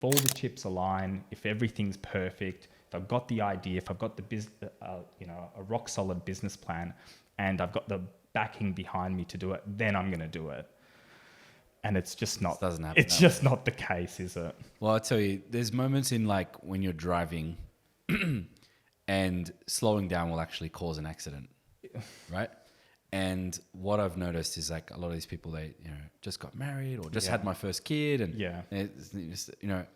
all the chips align, if everything's perfect, if I've got the idea, if I've got the a rock solid business plan, and I've got the backing behind me to do it, then I'm going to do it. And it's just not. It doesn't happen. It's just not the case, is it? Well, I'll tell you, there's moments in like when you're driving, and slowing down will actually cause an accident, right? And what I've noticed is like a lot of these people, they just got married or just had my first kid, and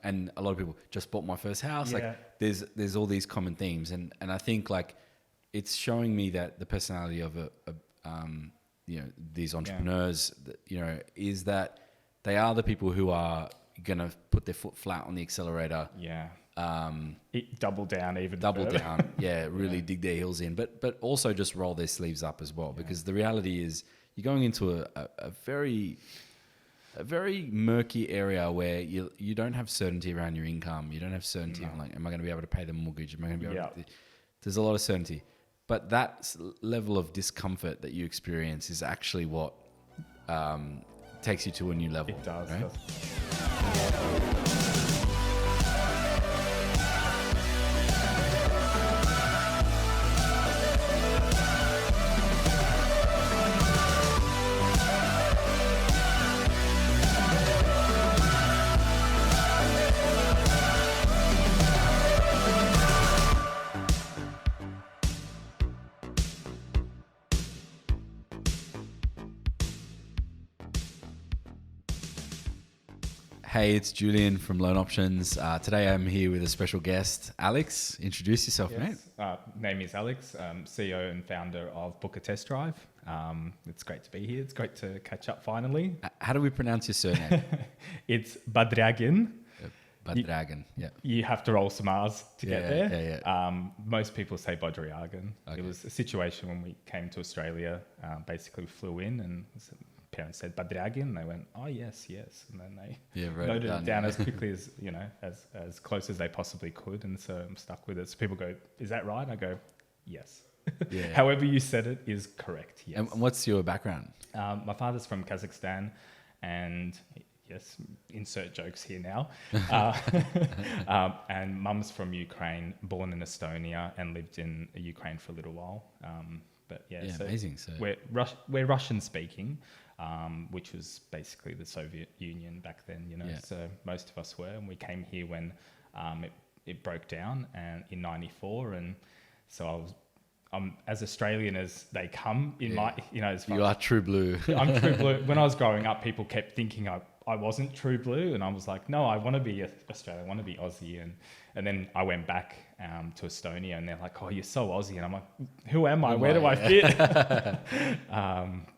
and a lot of people just bought my first house. Yeah. Like there's all these common themes, and I think like it's showing me that the personality of these entrepreneurs, is that they are the people who are gonna put their foot flat on the accelerator. Yeah. Double down even further. Really dig their heels in, but also just roll their sleeves up as well, because the reality is you're going into a very murky area where you don't have certainty around your income. You don't have certainty on like, am I going to be able to pay the mortgage? Am I going to be able to, there's a lot of certainty, but that level of discomfort that you experience is actually what takes you to a new level. It does. Right? Hey, it's Julian from Loan Options. Today I'm here with a special guest, Alex. Introduce yourself, mate. Name is Alex, CEO and founder of Book a Test Drive. It's great to be here. It's great to catch up finally. How do we pronounce your surname? It's Bodriagin. Bodriagin, yeah. You have to roll some R's to get there. Yeah. Most people say Bodriagin. Okay. It was a situation when we came to Australia. Basically, we flew in and parents said Bodriagin. They went, oh yes, and then they noted it down as quickly as as close as they possibly could, and so I'm stuck with it. So people go, is that right? I go, yes. Yeah. However you said it is correct. Yes. And what's your background? My father's from Kazakhstan, and yes, insert jokes here now. And mum's from Ukraine, born in Estonia and lived in Ukraine for a little while. So amazing. So we're Russian speaking, which was basically the Soviet Union back then, So most of us were, and we came here when it broke down and in '94, and so I'm as Australian as they come in my, as far you are true blue. I'm true blue. When I was growing up, people kept thinking I wasn't true blue, and I was like, no, I want to be Australian, I want to be Aussie, and then I went back to Estonia, and they're like, oh, you're so Aussie, and I'm like, who am I? Where do I fit?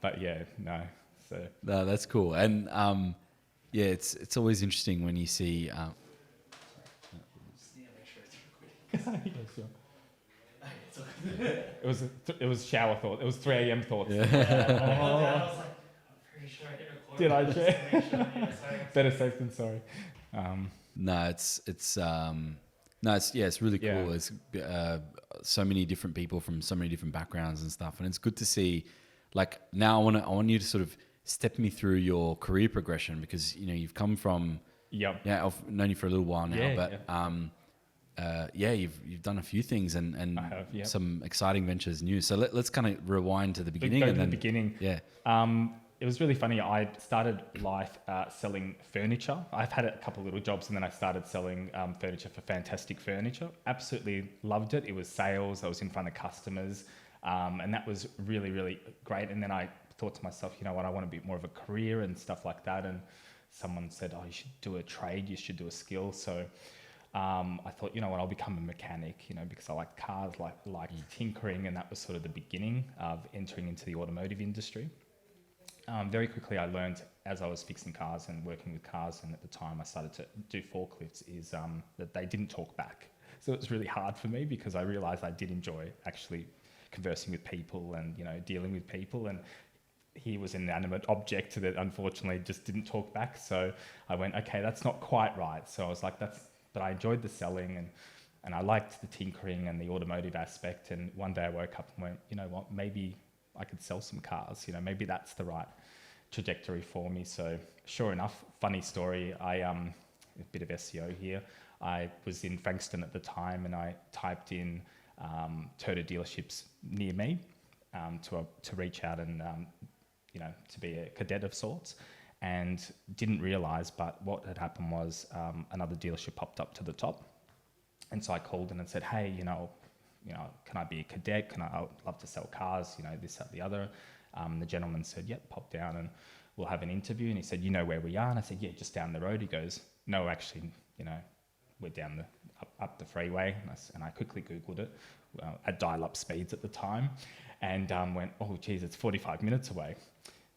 But yeah, no. So no, that's cool, and it's always interesting when you see. It was shower thought. It was 3 a.m. thoughts. I was like, I'm pretty sure I hit record. Did I check? Better safe than sorry. It's really cool. It's so many different people from so many different backgrounds and stuff, and it's good to see. Like now, I want you to sort of step me through your career progression, because you've come from. I've known you for a little while now, you've done a few things and some exciting ventures new. So let's kind of rewind to the beginning. The beginning. Yeah. It was really funny. I started life selling furniture. I've had a couple of little jobs, and then I started selling furniture for Fantastic Furniture. Absolutely loved it. It was sales. I was in front of customers, and that was really, really great. And then I thought to myself, you know what, I want a bit more of a career and stuff like that. And someone said, oh, you should do a trade. You should do a skill. So I thought, you know what, I'll become a mechanic, because I like cars, like tinkering, and that was sort of the beginning of entering into the automotive industry. Very quickly, I learned as I was fixing cars and working with cars, and at the time I started to do forklifts, is that they didn't talk back. So it was really hard for me, because I realized I did enjoy actually conversing with people and, dealing with people. And he was an inanimate object that unfortunately just didn't talk back. So I went, okay, that's not quite right. So I was like, but I enjoyed the selling and I liked the tinkering and the automotive aspect. And one day I woke up and went, you know what, maybe I could sell some cars. Maybe that's the right trajectory for me. So sure enough, funny story. a bit of SEO here. I was in Frankston at the time, and I typed in Toyota dealerships near me to reach out and to be a cadet of sorts, and didn't realise. But what had happened was another dealership popped up to the top, and so I called in and said, hey, can I be a cadet? I would love to sell cars, this, that, the other. The gentleman said, yep, pop down and we'll have an interview. And he said, you know where we are? And I said, yeah, just down the road. He goes, no, actually, we're down up the freeway. And I quickly Googled it at dial-up speeds at the time, and went, oh, geez, it's 45 minutes away.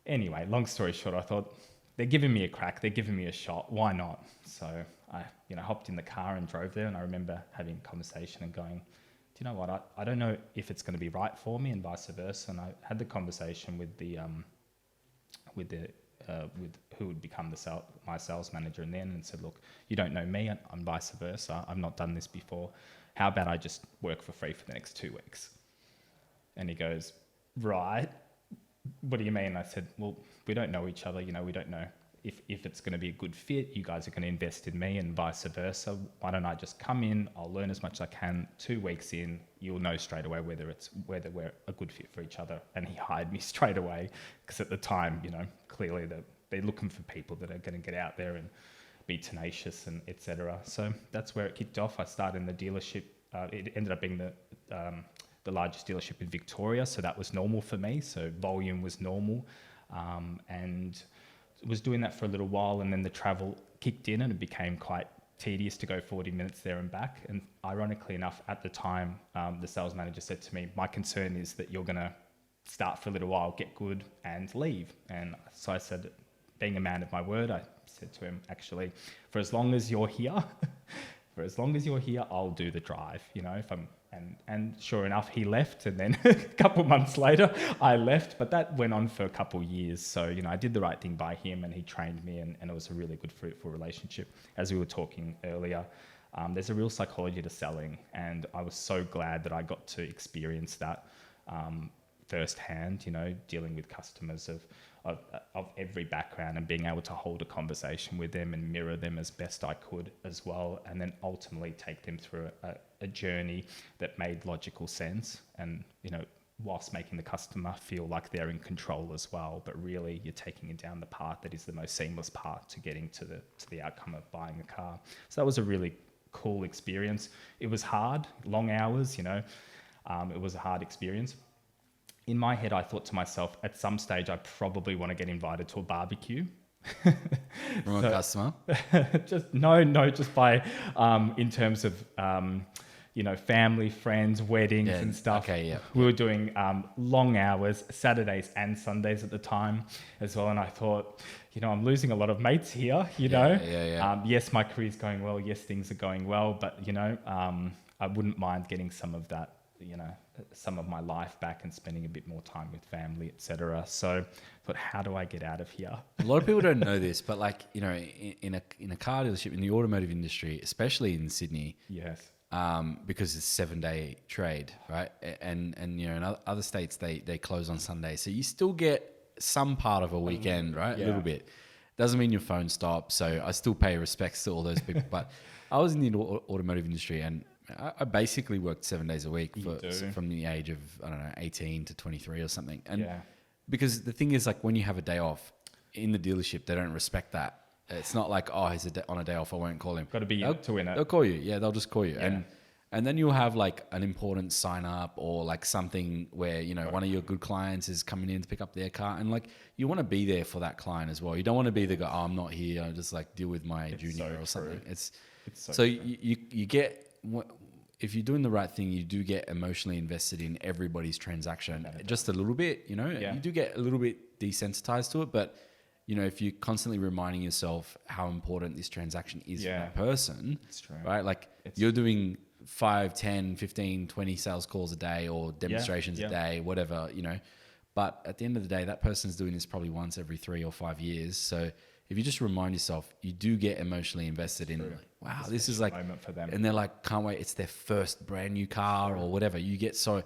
Anyway, long story short, I thought, they're giving me a crack. They're giving me a shot. Why not? So I, hopped in the car and drove there. And I remember having a conversation and going, do you know what? I don't know if it's going to be right for me, and vice versa. And I had the conversation with with who would become my sales manager, and said, look, you don't know me, and vice versa. I've not done this before. How about I just work for free for the next 2 weeks? And he goes, right. What do you mean? I said, well, we don't know each other. We don't know if it's going to be a good fit. You guys are going to invest in me, and vice versa. Why don't I just come in? I'll learn as much as I can. 2 weeks in, you'll know straight away whether we're a good fit for each other. And he hired me straight away, because at the time, clearly they're looking for people that are going to get out there and be tenacious and etc. So that's where it kicked off. I started in the dealership. It ended up being the largest dealership in Victoria, so that was normal for me. So volume was normal, and was doing that for a little while, and then the travel kicked in, and it became quite tedious to go 40 minutes there and back. And ironically enough, at the time, the sales manager said to me, my concern is that you're going to start for a little while, get good, and leave. And so I said, being a man of my word, I said to him, actually, for as long as you're here, I'll do the drive. If I'm and sure enough, he left, and then a couple of months later, I left. But that went on for a couple of years. So I did the right thing by him, and he trained me, and it was a really good, fruitful relationship. As we were talking earlier, there's a real psychology to selling, and I was so glad that I got to experience that firsthand. Dealing with customers of every background, and being able to hold a conversation with them and mirror them as best I could as well, and then ultimately take them through a journey that made logical sense, and whilst making the customer feel like they're in control as well. But really, you're taking it down the path that is the most seamless path to getting to the outcome of buying a car. So that was a really cool experience. It was hard, long hours. It was a hard experience. In my head, I thought to myself, at some stage, I probably want to get invited to a barbecue. From a customer? just by, in terms of, family, friends, weddings and stuff. Okay, yeah. We were doing long hours, Saturdays and Sundays at the time as well. And I thought, I'm losing a lot of mates here, Yeah. Yes, my career's going well. Yes, things are going well. But, I wouldn't mind getting some of that, some of my life back and spending a bit more time with family, etc. So, but how do I get out of here? A lot of people don't know this, but in a car dealership, in the automotive industry, especially in Sydney, yes, because it's a 7-day trade, right? And in other states they close on Sunday, so you still get some part of a weekend, right? Yeah. A little bit. Doesn't mean your phone stops. So I still pay respects to all those people. But I was in the automotive industry, and I basically worked 7 days a week from the age of, 18 to 23 or something. And because the thing is, when you have a day off in the dealership, they don't respect that. It's not like, oh, he's on a day off, I won't call him. Got to be to win it. They'll call you. Yeah, they'll just call you. Yeah. And then you'll have an important sign up, or something where, one of your good clients is coming in to pick up their car, and you want to be there for that client as well. You don't want to be the guy, oh, I'm not here, I just deal with my junior or something. It's so you get, if you're doing the right thing, you do get emotionally invested in everybody's transaction just a little bit, you do get a little bit desensitized to it, but if you're constantly reminding yourself how important this transaction is for that person, it's true. Right? You're doing 5, 10, 15, 20 sales calls a day, or demonstrations a day, whatever, but at the end of the day, that person's doing this probably once every 3 or 5 years. So if you just remind yourself, you do get emotionally invested in, wow, this is moment for them. And they're can't wait. It's their first brand new car or whatever. You get so,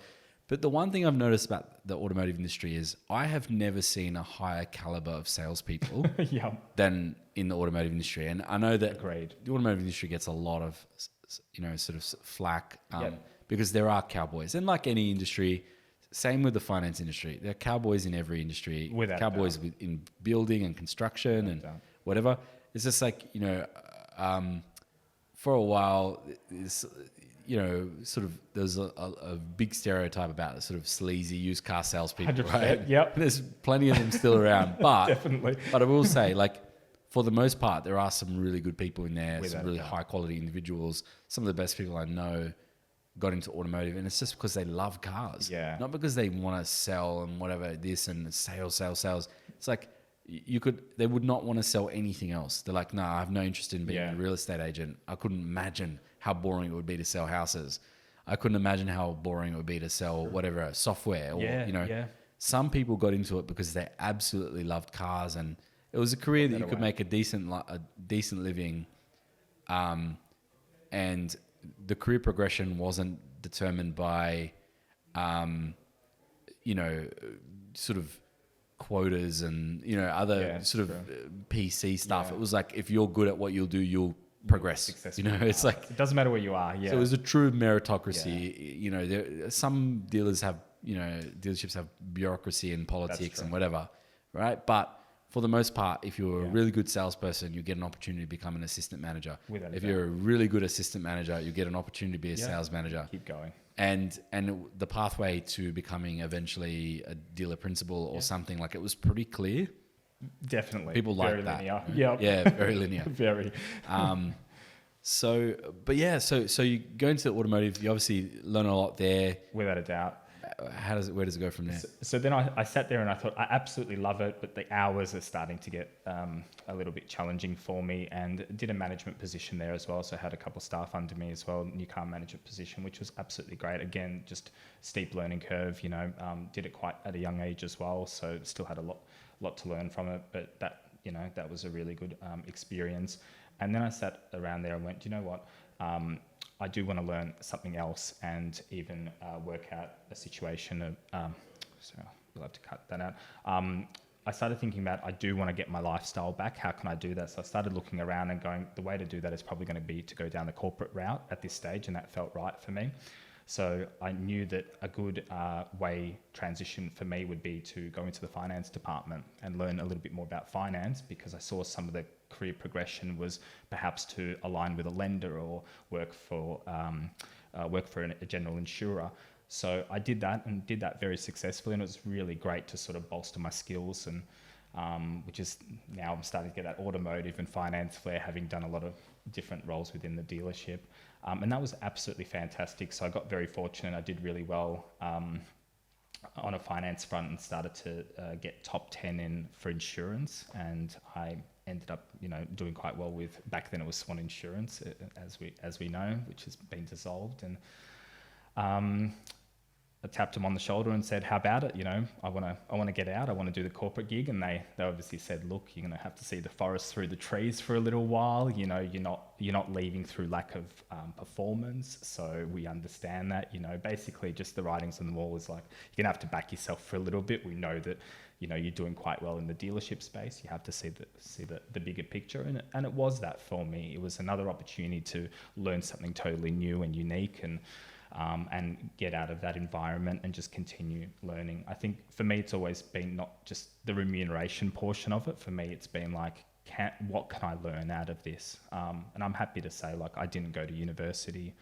But the one thing I've noticed about the automotive industry is I have never seen a higher caliber of salespeople Yeah. than in the automotive industry. And I know that Agreed. the automotive industry gets a lot of, sort of flack Yep. because there are cowboys. And like any industry, same with the finance industry. There are cowboys in every industry. Without cowboys in building and construction and doubt. whatever. It's just like, for a while, sort of there's a big stereotype about sort of sleazy used car salespeople, 100%, right? yep. There's plenty of them still around, but Definitely. But I will say, like, for the most part, there are some really good people in there, Without some really a doubt. high quality individuals. Some of the best people I know got into automotive, and it's just because they love cars, Yeah. not because they want to sell and whatever this and sales. It's like they would not want to sell anything else. They're like, no, I have no interest in being Yeah. a real estate agent. I couldn't imagine how boring it would be to sell houses. I couldn't imagine how boring it would be to sell whatever software or, Yeah. Some people got into it because they absolutely loved cars, and it was a career that you could make a decent living. And the career progression wasn't determined by, sort of quotas and, other sort of PC stuff. Yeah. It was like, if you're good at what you'll do, you'll progress. Successful. It's like, It doesn't matter where you are. Yeah. so it was a true meritocracy. Some dealers have, dealerships have bureaucracy and politics true. and whatever, right? But for the most part, if you're a Yeah. really good salesperson, you get an opportunity to become an assistant manager. Without a If doubt. you're a really good assistant manager, you get an opportunity to be a Yeah. sales manager. Keep going. And the pathway to becoming eventually a dealer principal or something, like, it was pretty clear. Definitely. People Very like that. linear. right? Yep. Yeah, very linear. Very. So you go into automotive, you obviously learn a lot there. Without a doubt. Where does it go from there? So then I sat there and I thought, I absolutely love it, but the hours are starting to get a little bit challenging for me, and did a management position there as well. So I had a couple of staff under me as well, new car management position, which was absolutely great. Again, just steep learning curve, did it quite at a young age as well. So still had a lot to learn from it, but that was a really good experience. And then I sat around there and went, do you know what? I do want to learn something else and even work out a situation of, so we'll have to cut that out. I started thinking about, I do want to get my lifestyle back. How can I do that? So I started looking around and going, the way to do that is probably going to be to go down the corporate route at this stage, and that felt right for me. So I knew that a good way transition for me would be to go into the finance department and learn a little bit more about finance, because I saw some of the career progression was perhaps to align with a lender or work for a general insurer. So I did that and did that very successfully, and it was really great to sort of bolster my skills, and which is now I'm starting to get that automotive and finance flair, having done a lot of different roles within the dealership. And that was absolutely fantastic. So I got very fortunate. I did really well on a finance front and started to get top 10 for insurance. And I ended up, doing quite well with, back then it was Swan Insurance, as we know, which has been dissolved. And I tapped them on the shoulder and said, how about it? I want to get out. I want to do the corporate gig. And they obviously said, look, you're going to have to see the forest through the trees for a little while. You're not leaving through lack of performance. So we understand that, basically just the writings on the wall is like, you're going to have to back yourself for a little bit. We know that, you're doing quite well in the dealership space. You have to see the bigger picture. And it was that for me. It was another opportunity to learn something totally new and unique, and get out of that environment and just continue learning. I think for me, it's always been not just the remuneration portion of it. For me, it's been like, what can I learn out of this? And I'm happy to say, like, I didn't go to university.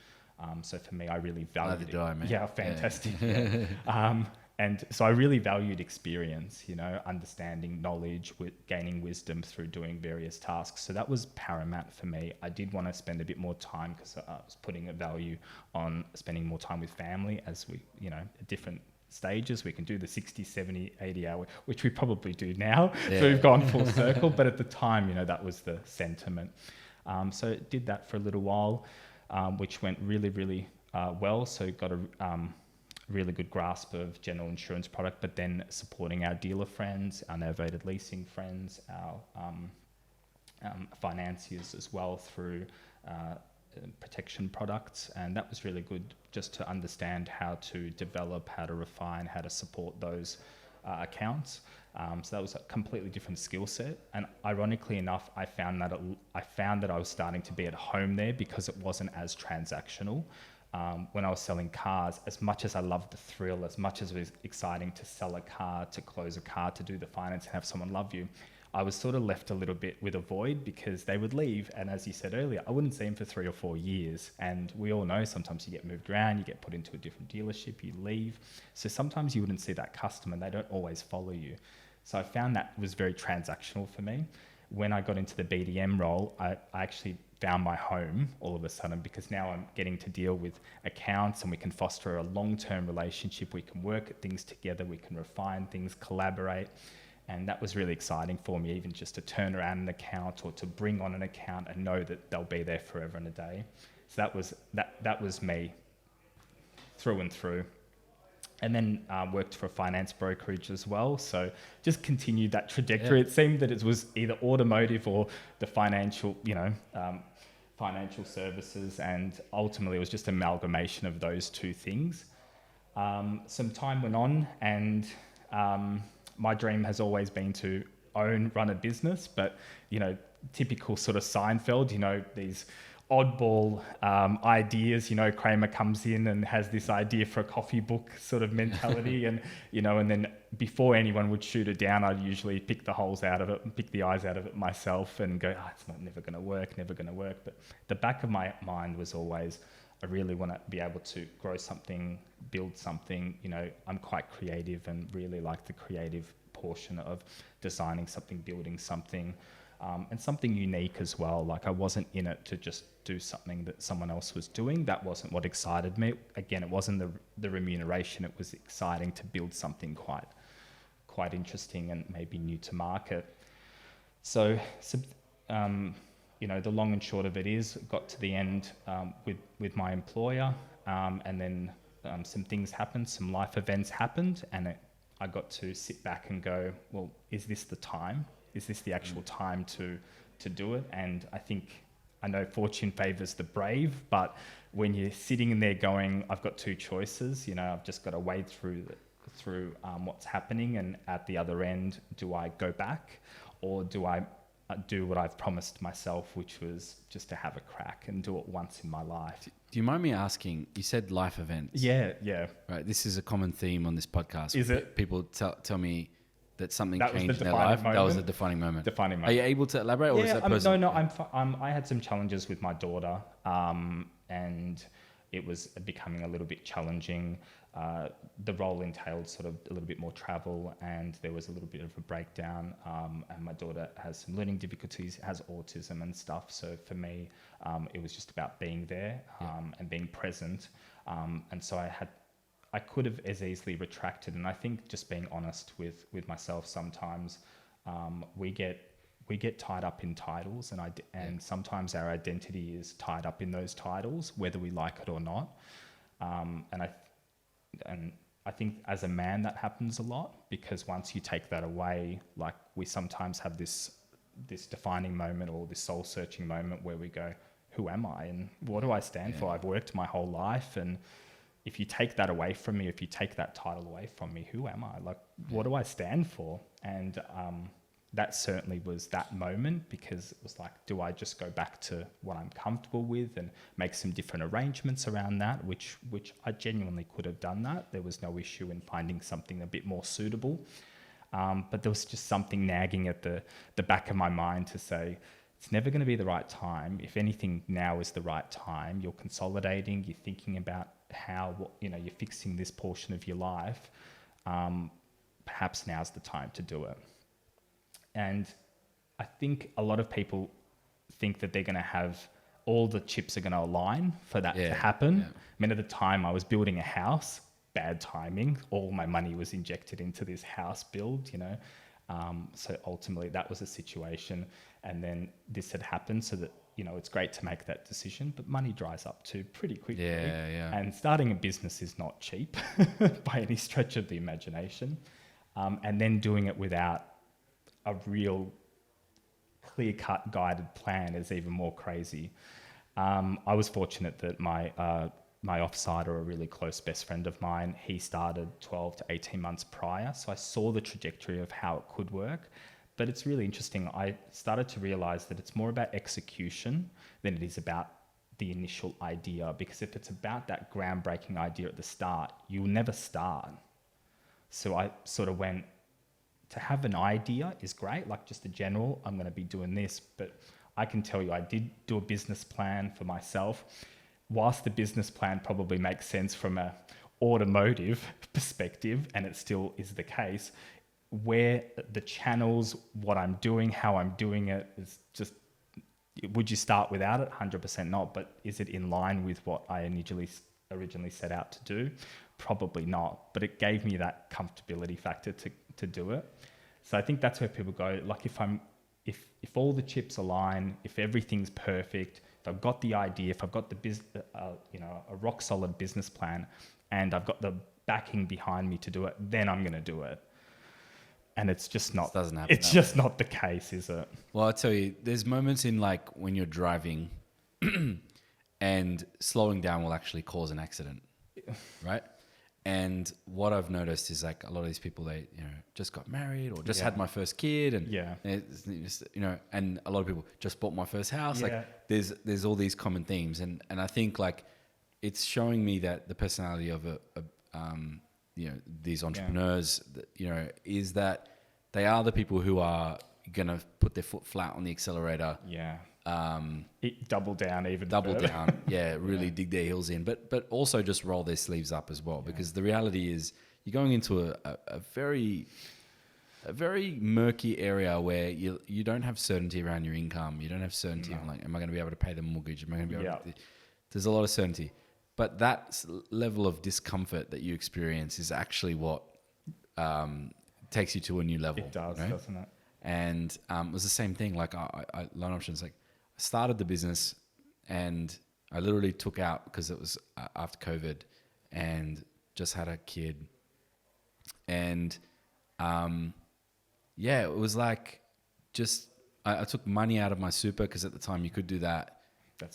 So for me, I really valued it. Yeah, fantastic. Yeah. And so I really valued experience, understanding knowledge, gaining wisdom through doing various tasks. So that was paramount for me. I did want to spend a bit more time, because I was putting a value on spending more time with family, as we, at different stages. We can do the 60, 70, 80 hour, which we probably do now. Yeah. So we've gone full circle. But at the time, that was the sentiment. So did that for a little while, which went really, really well. So got a really good grasp of general insurance product, but then supporting our dealer friends, our novated leasing friends, our financiers as well through protection products, and that was really good just to understand how to develop, how to refine, how to support those accounts. So that was a completely different skill set, and ironically enough, I found that I was starting to be at home there because it wasn't as transactional. When I was selling cars, as much as I loved the thrill, as much as it was exciting to sell a car, to close a car, to do the finance and have someone love you, I was sort of left a little bit with a void because they would leave. And as you said earlier, I wouldn't see them for 3 or 4 years. And we all know sometimes you get moved around, you get put into a different dealership, you leave. So sometimes you wouldn't see that customer, they don't always follow you. So I found that was very transactional for me. When I got into the BDM role, I actually found my home all of a sudden, because now I'm getting to deal with accounts and we can foster a long-term relationship. We can work at things together, we can refine things, collaborate. And that was really exciting for me, even just to turn around an account or to bring on an account and know that they'll be there forever and a day. So that was me through and through. And then worked for a finance brokerage as well. So just continued that trajectory. Yeah. It seemed that it was either automotive or the financial, financial services. And ultimately it was just an amalgamation of those two things. Some time went on, and my dream has always been to run a business, but, typical sort of Seinfeld, these oddball ideas, Kramer comes in and has this idea for a coffee book sort of mentality and then before anyone would shoot it down, I'd usually pick the holes out of it and pick the eyes out of it myself and go, it's never going to work. But the back of my mind was always, I really want to be able to grow something, build something. I'm quite creative and really like the creative portion of designing something, building something. And something unique as well. Like, I wasn't in it to just do something that someone else was doing. That wasn't what excited me. Again, it wasn't the remuneration. It was exciting to build something quite interesting and maybe new to market. So the long and short of it is, got to the end with my employer, and then some things happened, some life events happened, and I got to sit back and go, well, is this the time? Is this the actual time to do it? And I know fortune favours the brave, but when you're sitting in there going, I've got two choices, I've just got to wade through what's happening, and at the other end, do I go back, or do I do what I've promised myself, which was just to have a crack and do it once in my life? Do you mind me asking, you said life events. Yeah. Right, this is a common theme on this podcast. Is it? People tell me that something that changed in their life. That was the defining moment. Are you able to elaborate, or is that personal? No. I had some challenges with my daughter, and it was becoming a little bit challenging. The role entailed sort of a little bit more travel, and there was a little bit of a breakdown. And my daughter has some learning difficulties, has autism and stuff. So for me, it was just about being there and being present. And so I could have as easily retracted. And I think just being honest with myself, sometimes we get tied up in titles, and sometimes our identity is tied up in those titles, whether we like it or not. And I think as a man that happens a lot, because once you take that away, like, we sometimes have this defining moment or this soul searching moment where we go, who am I and what do I stand for? I've worked my whole life, and if you take that away from me, if you take that title away from me, who am I? Like, what do I stand for? And that certainly was that moment, because it was like, do I just go back to what I'm comfortable with and make some different arrangements around that, which I genuinely could have done that. There was no issue in finding something a bit more suitable. But there was just something nagging at the back of my mind to say, it's never going to be the right time. If anything, now is the right time. You're consolidating, you're thinking about you're fixing this portion of your life. Perhaps now's the time to do it. And I think a lot of people think that they're going to have all the chips are going to align for that to happen. Yeah. I mean, at the time I was building a house, bad timing. All my money was injected into this house build, So ultimately that was a situation. And then this had happened, so that, it's great to make that decision, but money dries up too pretty quickly. Yeah. And starting a business is not cheap by any stretch of the imagination. And then doing it without a real clear-cut guided plan is even more crazy. I was fortunate that my offsider, a really close best friend of mine, he started 12 to 18 months prior. So I saw the trajectory of how it could work. But it's really interesting. I started to realize that it's more about execution than it is about the initial idea. Because if it's about that groundbreaking idea at the start, you'll never start. So I sort of went, to have an idea is great, like just a general, I'm going to be doing this. But I can tell you, I did do a business plan for myself. Whilst the business plan probably makes sense from a automotive perspective, and it still is the case, where the channels, what I'm doing, how I'm doing it is just, would you start without it? 100% not. But is it in line with what I originally set out to do? Probably not. But it gave me that comfortability factor to do it. So I think that's where people go, like if all the chips align, if everything's perfect, if I've got the idea, if I've got the a rock solid business plan, and I've got the backing behind me to do it, then I'm going to do it. And it's just not. Doesn't happen. It's just not the case, is it? Well, I tell you, there's moments in like when you're driving, and slowing down will actually cause an accident, right? And what I've noticed is like a lot of these people, they just got married or just had my first kid, and and a lot of people just bought my first house. Yeah. Like there's all these common themes, and I think like it's showing me that the personality of these entrepreneurs, is that they are the people who are gonna put their foot flat on the accelerator. Yeah. Double down, really dig their heels in, but also just roll their sleeves up as well, because the reality is you're going into a very murky area where you don't have certainty around your income. You don't have certainty on like, am I going to be able to pay the mortgage? Am I going to be able to, there's a lot of certainty, but that level of discomfort that you experience is actually what takes you to a new level. It does, doesn't it? And it was the same thing. Like I Loan Options, like I started the business and I literally took out, because it was after COVID and just had a kid. And it was like just, I took money out of my super, because at the time you could do that.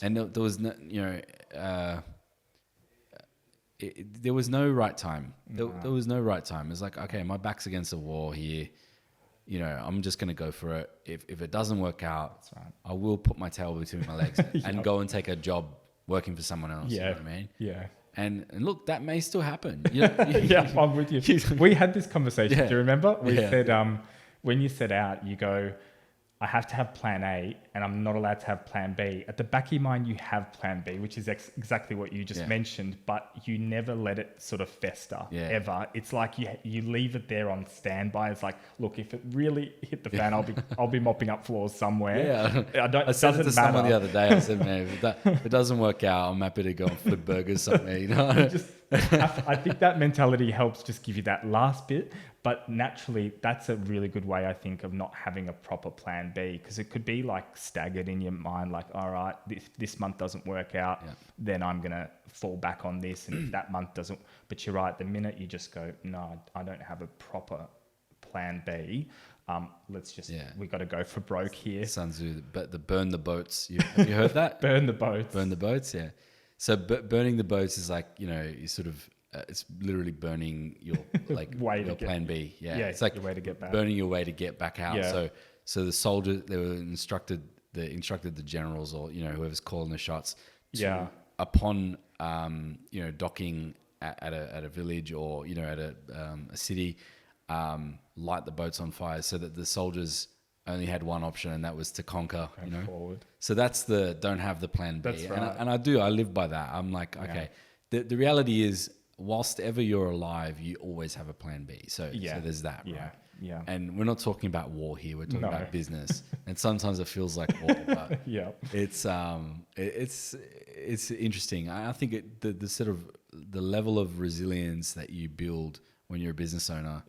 And there was no, there was no right time. There was no right time. It's like, okay, my back's against the wall here. I'm just going to go for it. If it doesn't work out, I will put my tail between my legs and go and take a job working for someone else. Yeah. You know what I mean? Yeah. And look, that may still happen. Yeah, I'm with you. We had this conversation. Yeah. Do you remember? We said, when you set out, you go, I have to have plan A and I'm not allowed to have plan B. At the back of your mind, you have plan B, which is exactly what you just mentioned, but you never let it sort of fester ever. It's like you leave it there on standby. It's like, look, if it really hit the fan, I'll be mopping up floors somewhere. Yeah. I said it to someone the other day. I said, man, if it doesn't work out, I'm happy to go and flip burgers somewhere. I think that mentality helps just give you that last bit. But naturally, that's a really good way, I think, of not having a proper plan B, because it could be like staggered in your mind, like, all right, this month doesn't work out, then I'm going to fall back on this. And if that month doesn't, but you're right, the minute you just go, no, I don't have a proper plan B, let's just, we got to go for broke here. Sun Tzu, but the burn the boats. Have you heard that? Burn the boats. Burn the boats, yeah. So burning the boats is like, you sort of, it's literally burning your your plan B. Yeah, it's like your way to get back. Burning your way to get back out. Yeah. So the soldiers, they were instructed the generals, or whoever's calling the shots. Upon docking at a village, or at a city, light the boats on fire, so that the soldiers only had one option, and that was to conquer. Forward. So that's don't have the plan B. That's right. And I live by that. I'm like, okay, the reality is, whilst ever you're alive, you always have a plan B. So there's that, right? Yeah. And we're not talking about war here. We're talking about business. And sometimes it feels like war, but it's interesting. I think the sort of the level of resilience that you build when you're a business owner,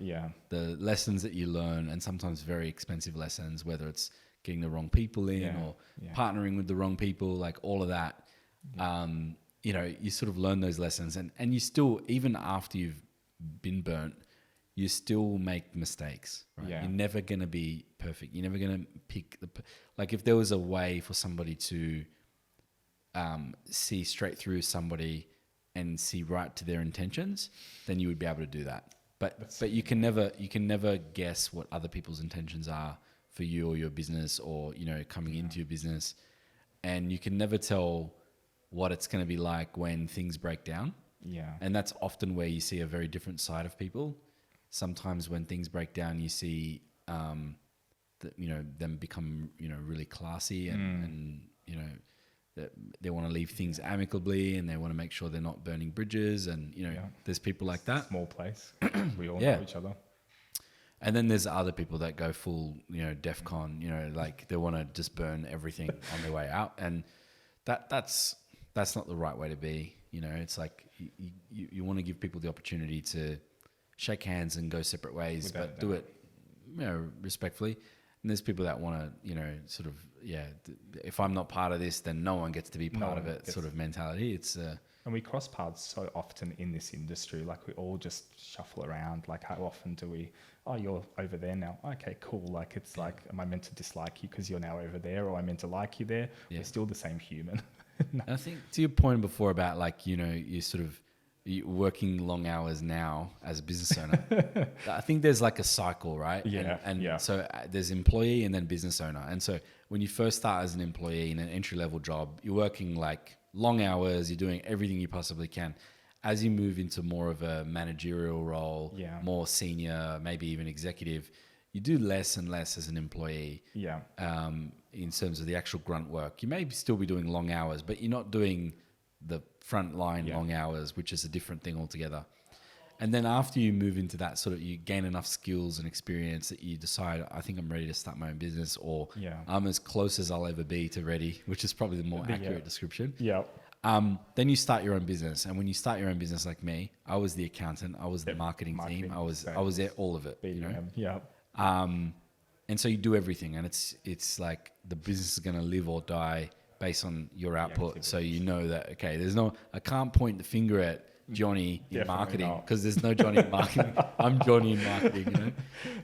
the lessons that you learn, and sometimes very expensive lessons, whether it's getting the wrong people in or partnering with the wrong people, like all of that. You sort of learn those lessons, and you still, even after you've been burnt, you still make mistakes, right? You're never going to be perfect. You're never going to pick like if there was a way for somebody to see straight through somebody and see right to their intentions, then you would be able to do that. But you can never guess what other people's intentions are for you or your business, or coming into your business, and you can never tell what it's going to be like when things break down. Yeah. And that's often where you see a very different side of people. Sometimes when things break down, you see them become really classy and that they want to leave things amicably, and they want to make sure they're not burning bridges, and there's people like that. Small place. We all know each other. And then there's other people that go full DEFCON, like they want to just burn everything on their way out, and that's not the right way to be. It's like you want to give people the opportunity to shake hands and go separate ways, but do it respectfully. And there's people that want to, if I'm not part of this, then no one gets to be part of it, sort of mentality. It's and we cross paths so often in this industry. Like we all just shuffle around. Like how often do we, oh, you're over there now. Okay, cool. Like it's like, am I meant to dislike you because you're now over there, or am I meant to like you there? Yeah. We're still the same human. No. I think to your point before about like, you're working long hours now as a business owner. I think there's like a cycle, right? Yeah. And so there's employee and then business owner. And so when you first start as an employee in an entry level job, you're working like long hours, you're doing everything you possibly can. As you move into more of a managerial role, more senior, maybe even executive, you do less and less as an employee. Yeah. In terms of the actual grunt work, you may still be doing long hours, but you're not doing the front line long hours, which is a different thing altogether. And then after you move into that sort of, you gain enough skills and experience that you decide, I think I'm ready to start my own business, or I'm as close as I'll ever be to ready, which is probably the more accurate description. Yeah. Then you start your own business. And when you start your own business like me, I was the accountant, I was the marketing team, I was there, all of it. Yeah. And so you do everything, and it's like the business is going to live or die based on your output. So you know that, okay, I can't point the finger at Johnny in marketing, because there's no Johnny in marketing. I'm Johnny in marketing,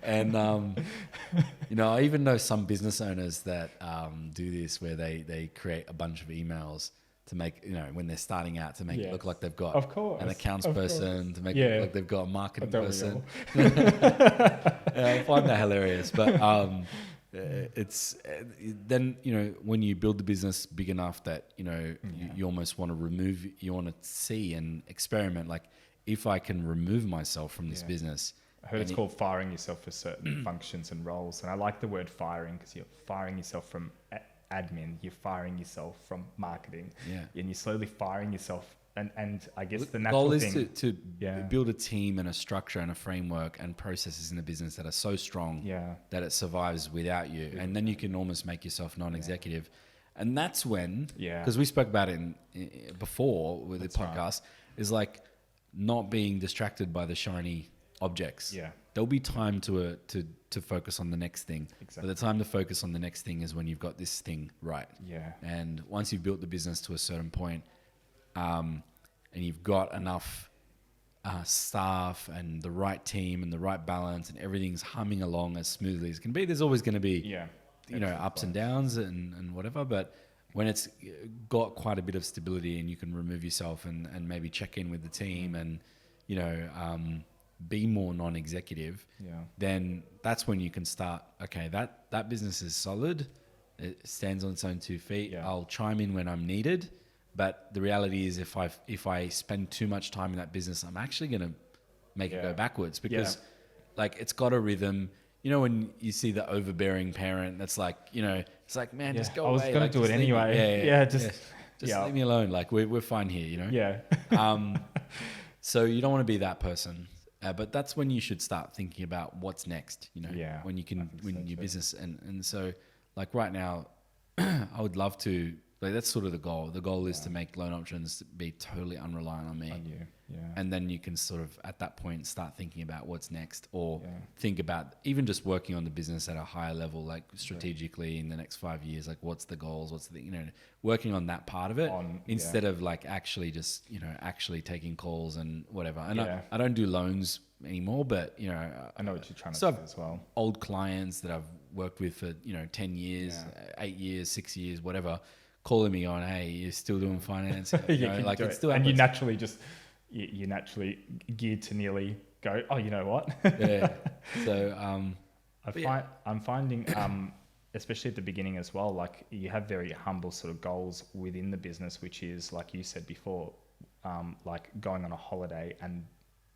And, I even know some business owners that do this, where they create a bunch of emails to make, when they're starting out, to make it look like they've got an accounts person, to make it look like they've got a marketing person. I find that hilarious. But it's then, when you build the business big enough that, you almost want to you want to see and experiment. Like, if I can remove myself from this business. I heard it's called firing yourself for certain functions and roles. And I like the word firing, because you're firing yourself from admin, you're firing yourself from marketing, and you're slowly firing yourself. And I guess the natural goal thing is to build a team and a structure and a framework and processes in the business that are so strong that it survives without you. And then you can almost make yourself non-executive. And that's when, because we spoke about it before with the podcast, is like not being distracted by the shiny objects. There'll be time to focus on the next thing. But the time to focus on the next thing is when you've got this thing right. And once you've built the business to a certain point, and you've got enough staff and the right team and the right balance, and everything's humming along as smoothly as can be, there's always going to be ups and downs and whatever. But when it's got quite a bit of stability, and you can remove yourself and maybe check in with the team and be more non-executive, then that's when you can start, okay, that business is solid, it stands on its own 2 feet. I'll chime in when I'm needed. But the reality is, if I spend too much time in that business, I'm actually going to make it go backwards, because like, it's got a rhythm. When you see the overbearing parent that's like, it's like, man, just go away. I was going to do it anyway. Just leave me alone. Like, we're fine here, So you don't want to be that person. But that's when you should start thinking about what's next, when you can win your business. And so, like, right now, I would love to, like, that's sort of the goal. The goal is to make Loan Options be totally unreliant on me. On you. And then you can sort of, at that point, start thinking about what's next, or think about even just working on the business at a higher level, like strategically in the next 5 years, like what's the goals, what's the, working on that part of it instead of like actually just, actually taking calls and whatever. And I don't do loans anymore, but I know what you're trying to say as well. Old clients that I've worked with for, 10 years, 8 years, 6 years, whatever, calling me on, hey, you're still doing finance. Yeah, Like do it it. still And happens. you naturally just you naturally geared to nearly go, oh, you know what? Yeah. So I'm finding, especially at the beginning as well, like you have very humble sort of goals within the business, which is like you said before, like going on a holiday and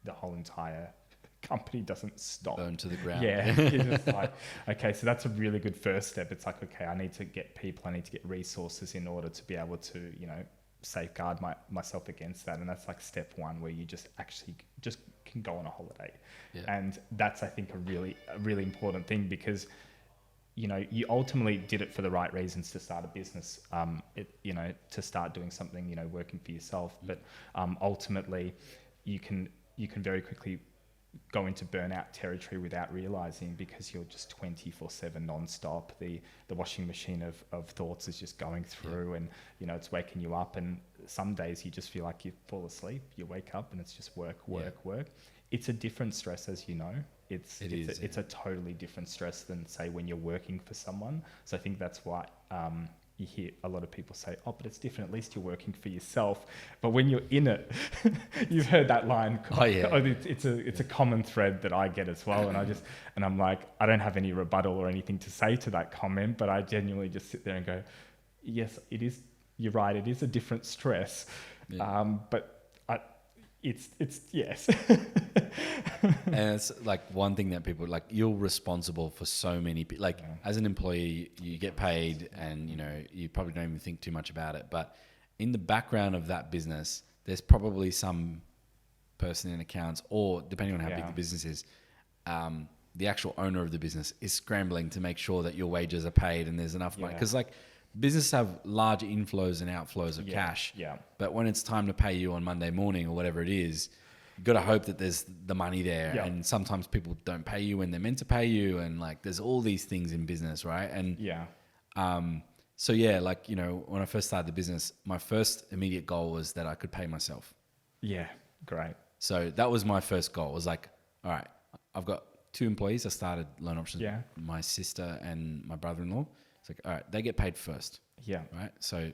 the whole entire company doesn't stop. burn to the ground. Yeah, it's just like, okay, so that's a really good first step. It's like, okay, I need to get people, I need to get resources in order to be able to, safeguard myself against that. And that's like step one, where you just actually just can go on a holiday. Yeah. And that's, I think, a really important thing, because you ultimately did it for the right reasons to start a business, to start doing something, working for yourself. But ultimately, you can very quickly go into burnout territory without realizing, because you're just 24/7 non-stop. The washing machine of thoughts is just going through, and it's waking you up. And some days you just feel like you fall asleep, you wake up and it's just work. It's a different stress, as you know. It's a totally different stress than, say, when you're working for someone. So I think that's why you hear a lot of people say, oh, but it's different, at least you're working for yourself. But when you're in it, you've heard that line. Oh, yeah. It's a common thread that I get as well. And I'm like, I don't have any rebuttal or anything to say to that comment, but I genuinely just sit there and go, yes, it is. You're right. It is a different stress. Yeah. But it's yes. And it's like one thing that people like, you're responsible for so many people. Like as an employee, you get paid and you probably don't even think too much about it. But in the background of that business, there's probably some person in accounts, or depending on how big the business is, the actual owner of the business is scrambling to make sure that your wages are paid and there's enough money. Because like businesses have large inflows and outflows of cash. Yeah. But when it's time to pay you on Monday morning or whatever it is, you got to hope that there's the money there. Yeah. And sometimes people don't pay you when they're meant to pay you. And like, there's all these things in business, right? And so yeah, like, when I first started the business, my first immediate goal was that I could pay myself. Yeah. Great. So that was my first goal. It was like, all right, I've got 2 employees. I started Loan Options, my sister and my brother-in-law. It's like, all right, they get paid first. Yeah. Right. So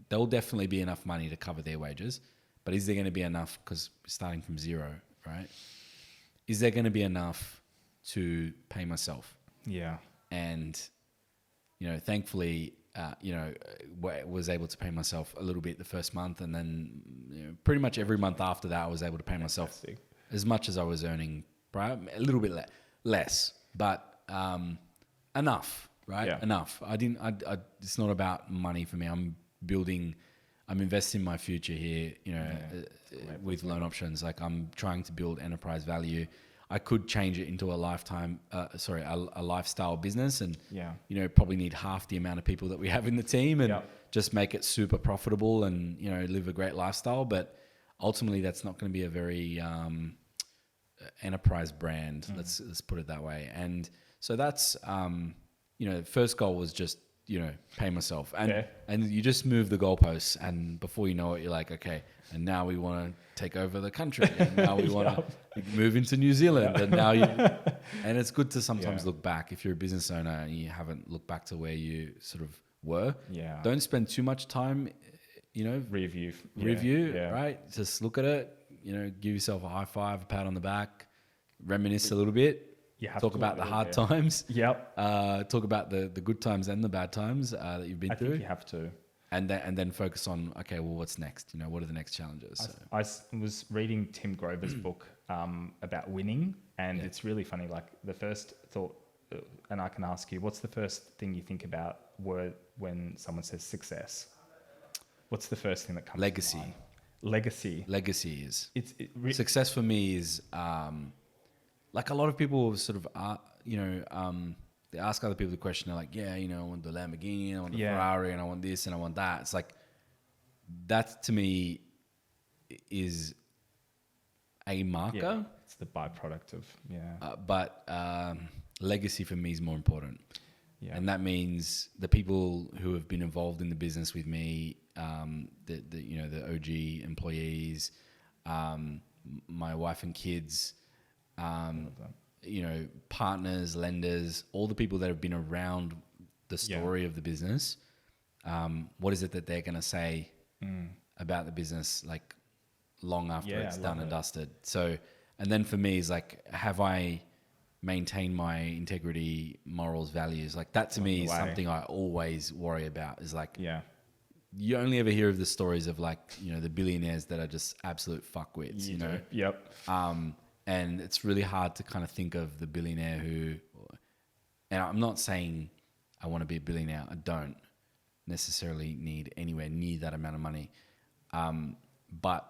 there'll definitely be enough money to cover their wages, but is there going to be enough? Because starting from zero, right? Is there going to be enough to pay myself? Yeah. And, thankfully, was able to pay myself a little bit the first month. And then pretty much every month after that, I was able to pay myself as much as I was earning, right? A little bit less, but enough. Right? Yeah. Enough. It's not about money for me. I'm investing in my future here, with Loan Options. Like I'm trying to build enterprise value. I could change it into a lifestyle business and, probably need half the amount of people that we have in the team and just make it super profitable and, live a great lifestyle. But ultimately that's not going to be a very, enterprise brand. Let's put it that way. And so that's, first goal was just, pay myself. And you just move the goalposts. And before you know it, you're like, okay, and now we want to take over the country. And now we want to move into New Zealand. And now and it's good to sometimes look back. If you're a business owner and you haven't looked back to where you sort of were, don't spend too much time, review, right? Just look at it, give yourself a high five, a pat on the back, reminisce a little bit. Talk about the hard times. Yep. Talk about the good times and the bad times that you've been through. I think you have to. And then focus on, okay, well, what's next? What are the next challenges? I was reading Tim Grover's book about winning, and it's really funny. Like the first thought, and I can ask you, what's the first thing you think about when someone says success? What's the first thing that comes to mind? Legacy is. Success for me is... like a lot of people sort of are, they ask other people the question. They're like, I want the Lamborghini, I want the Ferrari, and I want this and I want that. It's like, that to me is a marker. Yeah, it's the byproduct of, but legacy for me is more important. Yeah. And that means the people who have been involved in the business with me, the OG employees, my wife and kids, partners, lenders, all the people that have been around the story of the business, what is it that they're going to say about the business, like long after it's done and dusted? So, and then for me is like, have I maintained my integrity, morals, values? Like that to me is something I always worry about, is like, you only ever hear of the stories of like, you know, the billionaires that are just absolute fuckwits, you know? Yep. And it's really hard to kind of think of the billionaire who, and I'm not saying I want to be a billionaire. I don't necessarily need anywhere near that amount of money. But,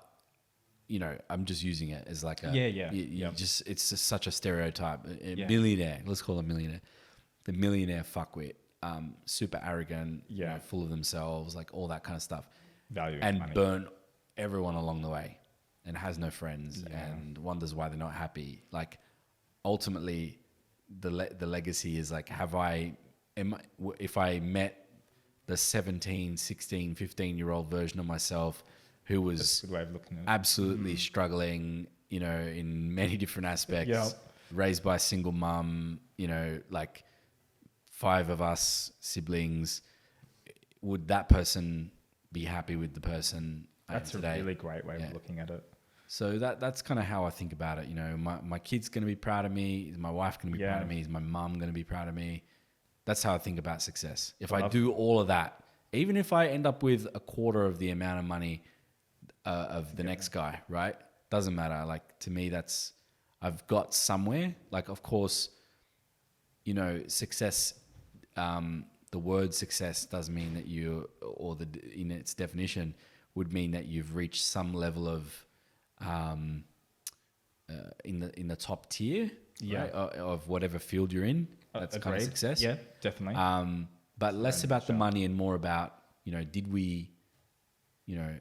you know, I'm just using it as like a, just, it's just such a stereotype. A millionaire, let's call it a millionaire. The millionaire fuckwit, super arrogant, you know, full of themselves, like all that kind of stuff. Value and money. Burn everyone along the way and has no friends and wonders why they're not happy. Like ultimately the legacy is like, if I met the 17, 16, 15-year-old version of myself who was That's a good way of looking at it. absolutely struggling, you know, in many different aspects, raised by a single mum, you know, like 5 of us siblings, would that person be happy with the person That's I am today? a really great way of looking at it. So that's kind of how I think about it. You know, my kid's going to be proud of me. Is my wife going to be proud of me? Is my mum going to be proud of me? That's how I think about success. If I do all of that, even if I end up with a quarter of the amount of money of the next guy, right? Doesn't matter. Like to me, I've got somewhere. Like, of course, you know, success, the word success does mean that in its definition would mean that you've reached some level of, in the top tier, right, of whatever field you're in. That's kind of success. Yeah, definitely. But less about the money and more about, you know, did we, you know,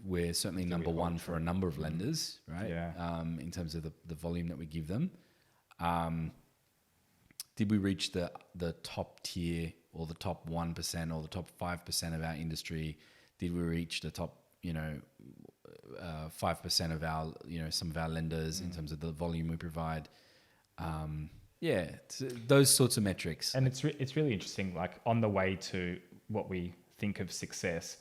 we're certainly number one for a number of lenders, right? Yeah. In terms of the volume that we give them. Did we reach the top tier or the top 1% or the top 5% of our industry? Did we reach the top, you know, 5% of our, you know, some of our lenders in terms of the volume we provide? Those sorts of metrics. And it's really interesting, like on the way to what we think of success,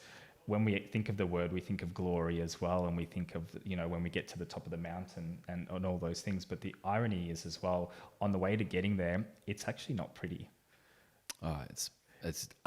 when we think of the word, we think of glory as well. And we think of, you know, when we get to the top of the mountain and all those things. But the irony is as well, on the way to getting there, it's actually not pretty. Oh, it's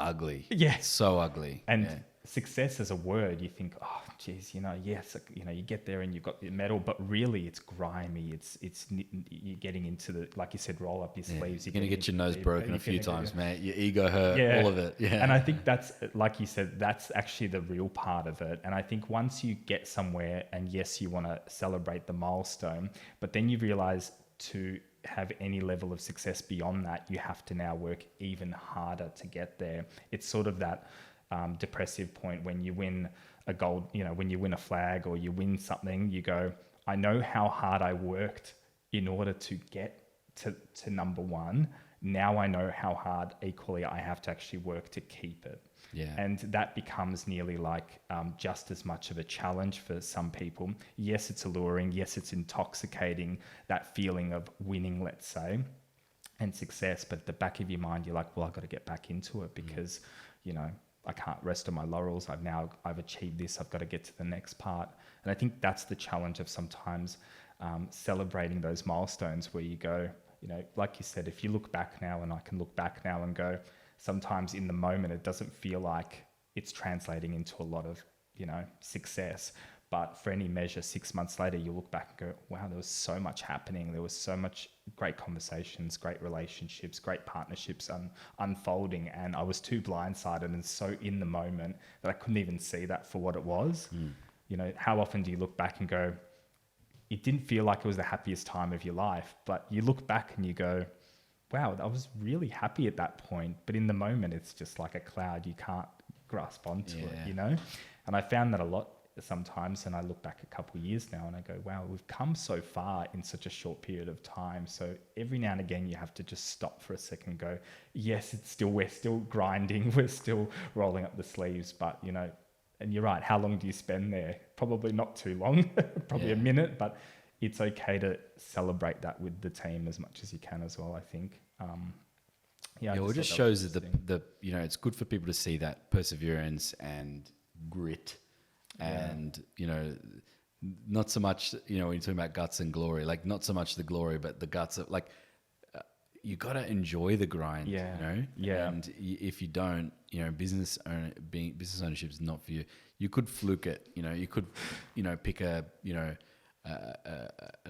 ugly. Yeah. It's so ugly. And success as a word, you think, oh, geez, you know, yes, you know, you get there and you've got your medal, but really it's grimy. It's you're getting into the, like you said, roll up your sleeves. You're going to get your nose broken a few times, mate. Your ego hurt, all of it. Yeah. And I think that's, like you said, that's actually the real part of it. And I think once you get somewhere and yes, you want to celebrate the milestone, but then you realize to have any level of success beyond that, you have to now work even harder to get there. It's sort of that depressive point when you win a gold, you know, when you win a flag or you win something, you go, I know how hard I worked in order to get to number one. Now I know how hard equally I have to actually work to keep it. Yeah. And that becomes nearly like just as much of a challenge for some people. Yes, it's alluring. Yes, it's intoxicating, that feeling of winning, let's say, and success. But at the back of your mind, you're like, well, I've got to get back into it because, you know, I can't rest on my laurels. I've achieved this. I've got to get to the next part. And I think that's the challenge of sometimes celebrating those milestones where you go, you know, like you said, if you look back now, and I can look back now and go, sometimes in the moment, it doesn't feel like it's translating into a lot of, you know, success. But for any measure, 6 months later, you look back and go, wow, there was so much happening. There was so much great conversations, great relationships, great partnerships unfolding. And I was too blindsided and so in the moment that I couldn't even see that for what it was. You know, how often do you look back and go, it didn't feel like it was the happiest time of your life, but you look back and you go, wow, I was really happy at that point. But in the moment, it's just like a cloud. You can't grasp onto it, you know? And I found that a lot sometimes, and I look back a couple of years now and I go, wow, we've come so far in such a short period of time. So every now and again you have to just stop for a second and go, yes, we're still grinding, we're still rolling up the sleeves, but you know, and you're right, how long do you spend there? Probably not too long, probably a minute, but it's okay to celebrate that with the team as much as you can as well, I think. Yeah, I Yeah, well, it just just thought that was shows that interesting. it's good for people to see that perseverance and grit, Yeah. and not so much when you're talking about guts and glory, like not so much the glory, but the guts of like you got to enjoy the grind, Yeah. Yeah. and if you don't, business ownership is not for you. You could fluke it, you could, pick an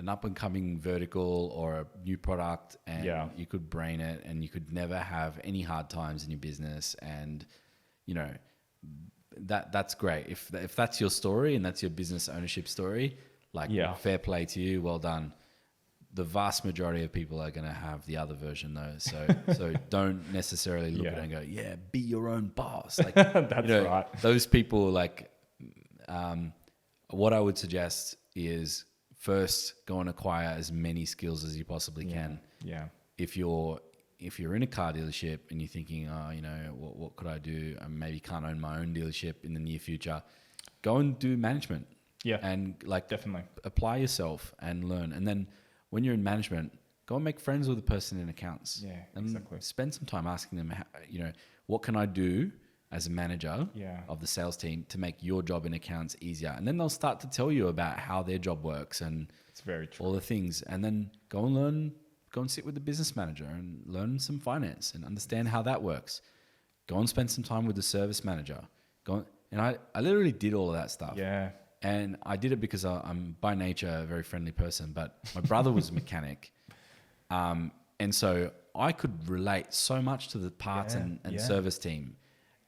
up and coming vertical or a new product, and Yeah. you could brain it, and you could never have any hard times in your business, and you know that's great if that's your story and that's your business ownership story. Like, Yeah. fair play to you, well done. The vast majority of people are going to have the other version though, so don't necessarily look at Yeah. it and go, yeah, be your own boss. Like, That's right. those people, like, what I would suggest is first go and acquire as many skills as you possibly can. Yeah. If you're in a car dealership and you're thinking, oh, what could I do? I maybe can't own my own dealership in the near future. Go and do management. Yeah. And like, Definitely. apply yourself and learn. And then when you're in management, go and make friends with the person in accounts. Yeah, and exactly. spend some time asking them, what can I do as a manager Yeah. of the sales team to make your job in accounts easier? And then they'll start to tell you about how their job works and It's very true. all the things. And then go and sit with the business manager and learn some finance and understand how that works. Go and spend some time with the service manager. And I literally did all of that stuff. Yeah. And I did it because I'm by nature a very friendly person, but my brother was a mechanic. And so I could relate so much to the parts and service team.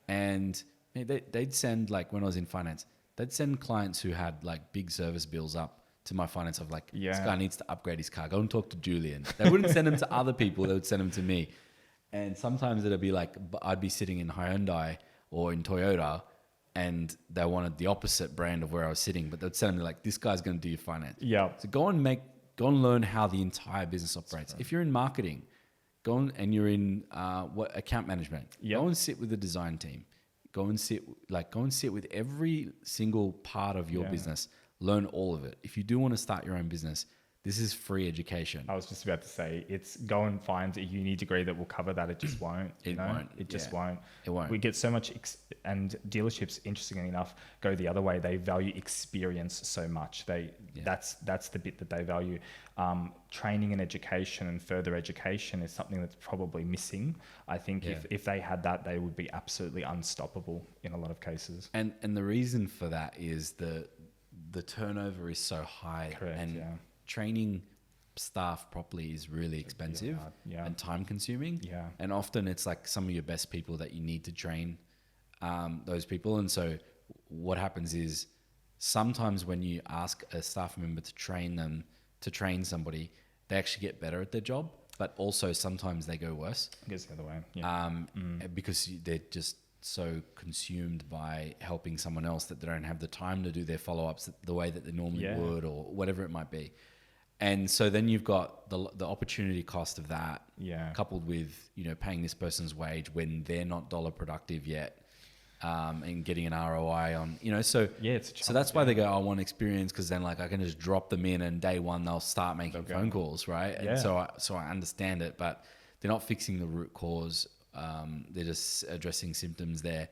And they'd send, like, when I was in finance, they'd send clients who had like big service bills up to my finance of like, this guy needs to upgrade his car. Go and talk to Julian. They wouldn't send them to other people. They would send them to me. And sometimes it'd be like, I'd be sitting in Hyundai or in Toyota, and they wanted the opposite brand of where I was sitting, but they'd send me like, this guy's going to do your finance. Yeah. So go and learn how the entire business operates. If you're in marketing, and you're in account management, go and sit with the design team. Go and sit with every single part of your business. Learn all of it. If you do want to start your own business, this is free education. I was just about to say, it's go and find a uni degree that will cover that. It just won't. It won't. It just won't. It won't. We get so much, and dealerships, interestingly enough, go the other way. They value experience so much. That's the bit that they value. Training and education and further education is something that's probably missing. I think if they had that, they would be absolutely unstoppable in a lot of cases. And the reason for that is the turnover is so high. Correct, and training staff properly is really expensive and time consuming. Yeah. And often it's like some of your best people that you need to train those people. And so what happens is sometimes when you ask a staff member to train somebody, they actually get better at their job, but also sometimes they go worse. I guess the other way. Yeah. Because they're just so consumed by helping someone else that they don't have the time to do their follow-ups the way that they normally would, or whatever it might be. And so then you've got the opportunity cost of that, coupled with paying this person's wage when they're not dollar productive yet, and getting an ROI on so it's a so that's why they go, I want experience, because then like I can just drop them in and day one they'll start making phone calls, right? And so I understand it, but they're not fixing the root cause. They're just addressing symptoms there.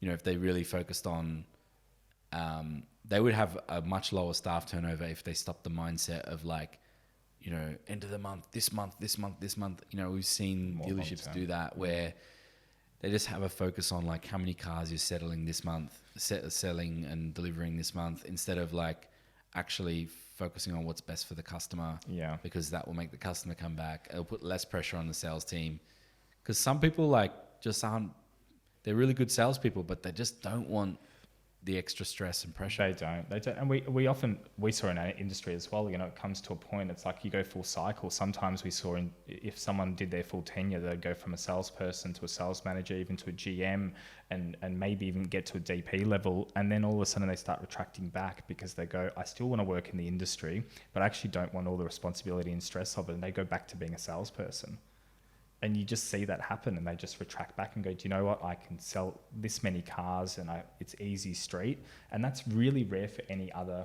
If they really focused on, they would have a much lower staff turnover if they stopped the mindset of like, end of the month, this month. We've seen More dealerships do that where they just have a focus on like how many cars you're settling this month, selling and delivering this month, instead of like actually focusing on what's best for the customer. Yeah. Because that will make the customer come back. It'll put less pressure on the sales team. Because some people like just aren't, they're really good salespeople, but they just don't want the extra stress and pressure. They don't. And we saw in our industry as well, it comes to a point, it's like you go full cycle. Sometimes we saw if someone did their full tenure, they'd go from a salesperson to a sales manager, even to a GM, and maybe even get to a DP level. And then all of a sudden they start retracting back because they go, I still want to work in the industry, but I actually don't want all the responsibility and stress of it. And they go back to being a salesperson. And you just see that happen, and they just retract back and go, do you know what? I can sell this many cars, and it's easy street. And that's really rare for any other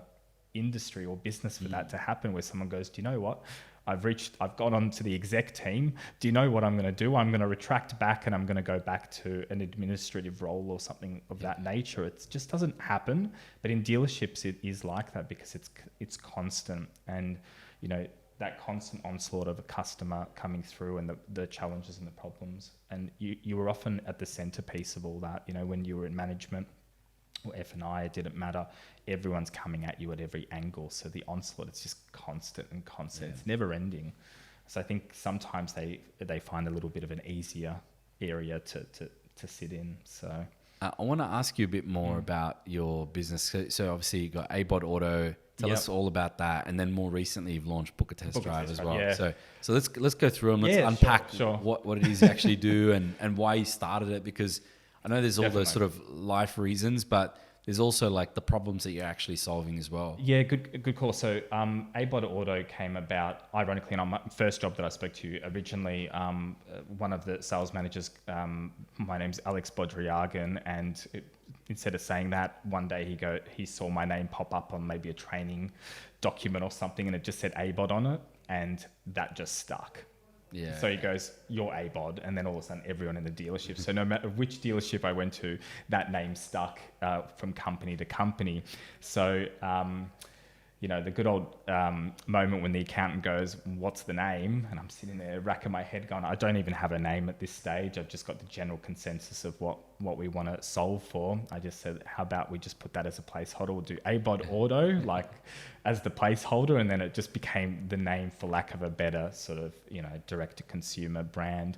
industry or business for that to happen, where someone goes, do you know what? I've gone on to the exec team. Do you know what I'm going to do? I'm going to retract back and I'm going to go back to an administrative role or something of that nature. It just doesn't happen. But in dealerships, it is like that because it's constant. And, you know, that constant onslaught of a customer coming through and the challenges and the problems. And you were often at the centerpiece of all that, you know, when you were in management or F&I, it didn't matter. Everyone's coming at you at every angle. So the onslaught, it's just constant and constant. Yeah. It's never ending. So I think sometimes they find a little bit of an easier area to sit in. So I want to ask you a bit more about your business. So obviously you got ABOD Auto. Tell us all about that. And then more recently you've launched Book a Test Drive as well. Yeah. So let's go through them. Let's unpack what it is you actually do and why you started it, because I know there's all those sort of life reasons, but there's also like the problems that you're actually solving as well. Yeah, good call. So ABOD Auto came about, ironically, on my first job that I spoke to originally, one of the sales managers, my name's Alex Bodriagin, and instead of saying that, one day he saw my name pop up on maybe a training document or something, and it just said ABOD on it, and that just stuck. Yeah. So he goes, you're ABOD, and then all of a sudden everyone in the dealership. So no matter which dealership I went to, that name stuck from company to company. So, you know, the good old moment when the accountant goes, what's the name? And I'm sitting there racking my head going, I don't even have a name at this stage. I've just got the general consensus of what we want to solve for. I just said, how about we just put that as a placeholder? We'll do ABOD Auto, like as the placeholder, and then it just became the name, for lack of a better sort of, you know, direct-to-consumer brand.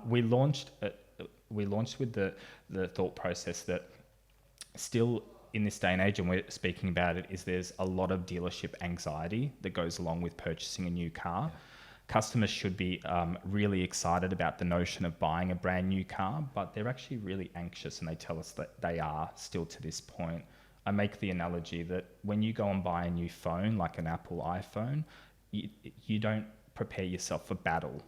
We launched with the thought process that still in this day and age, and we're speaking about it, is there's a lot of dealership anxiety that goes along with purchasing a new car. Yeah. Customers should be really excited about the notion of buying a brand new car, but they're actually really anxious, and they tell us that they are still to this point. I make the analogy that when you go and buy a new phone, like an Apple iPhone, you don't prepare yourself for battle.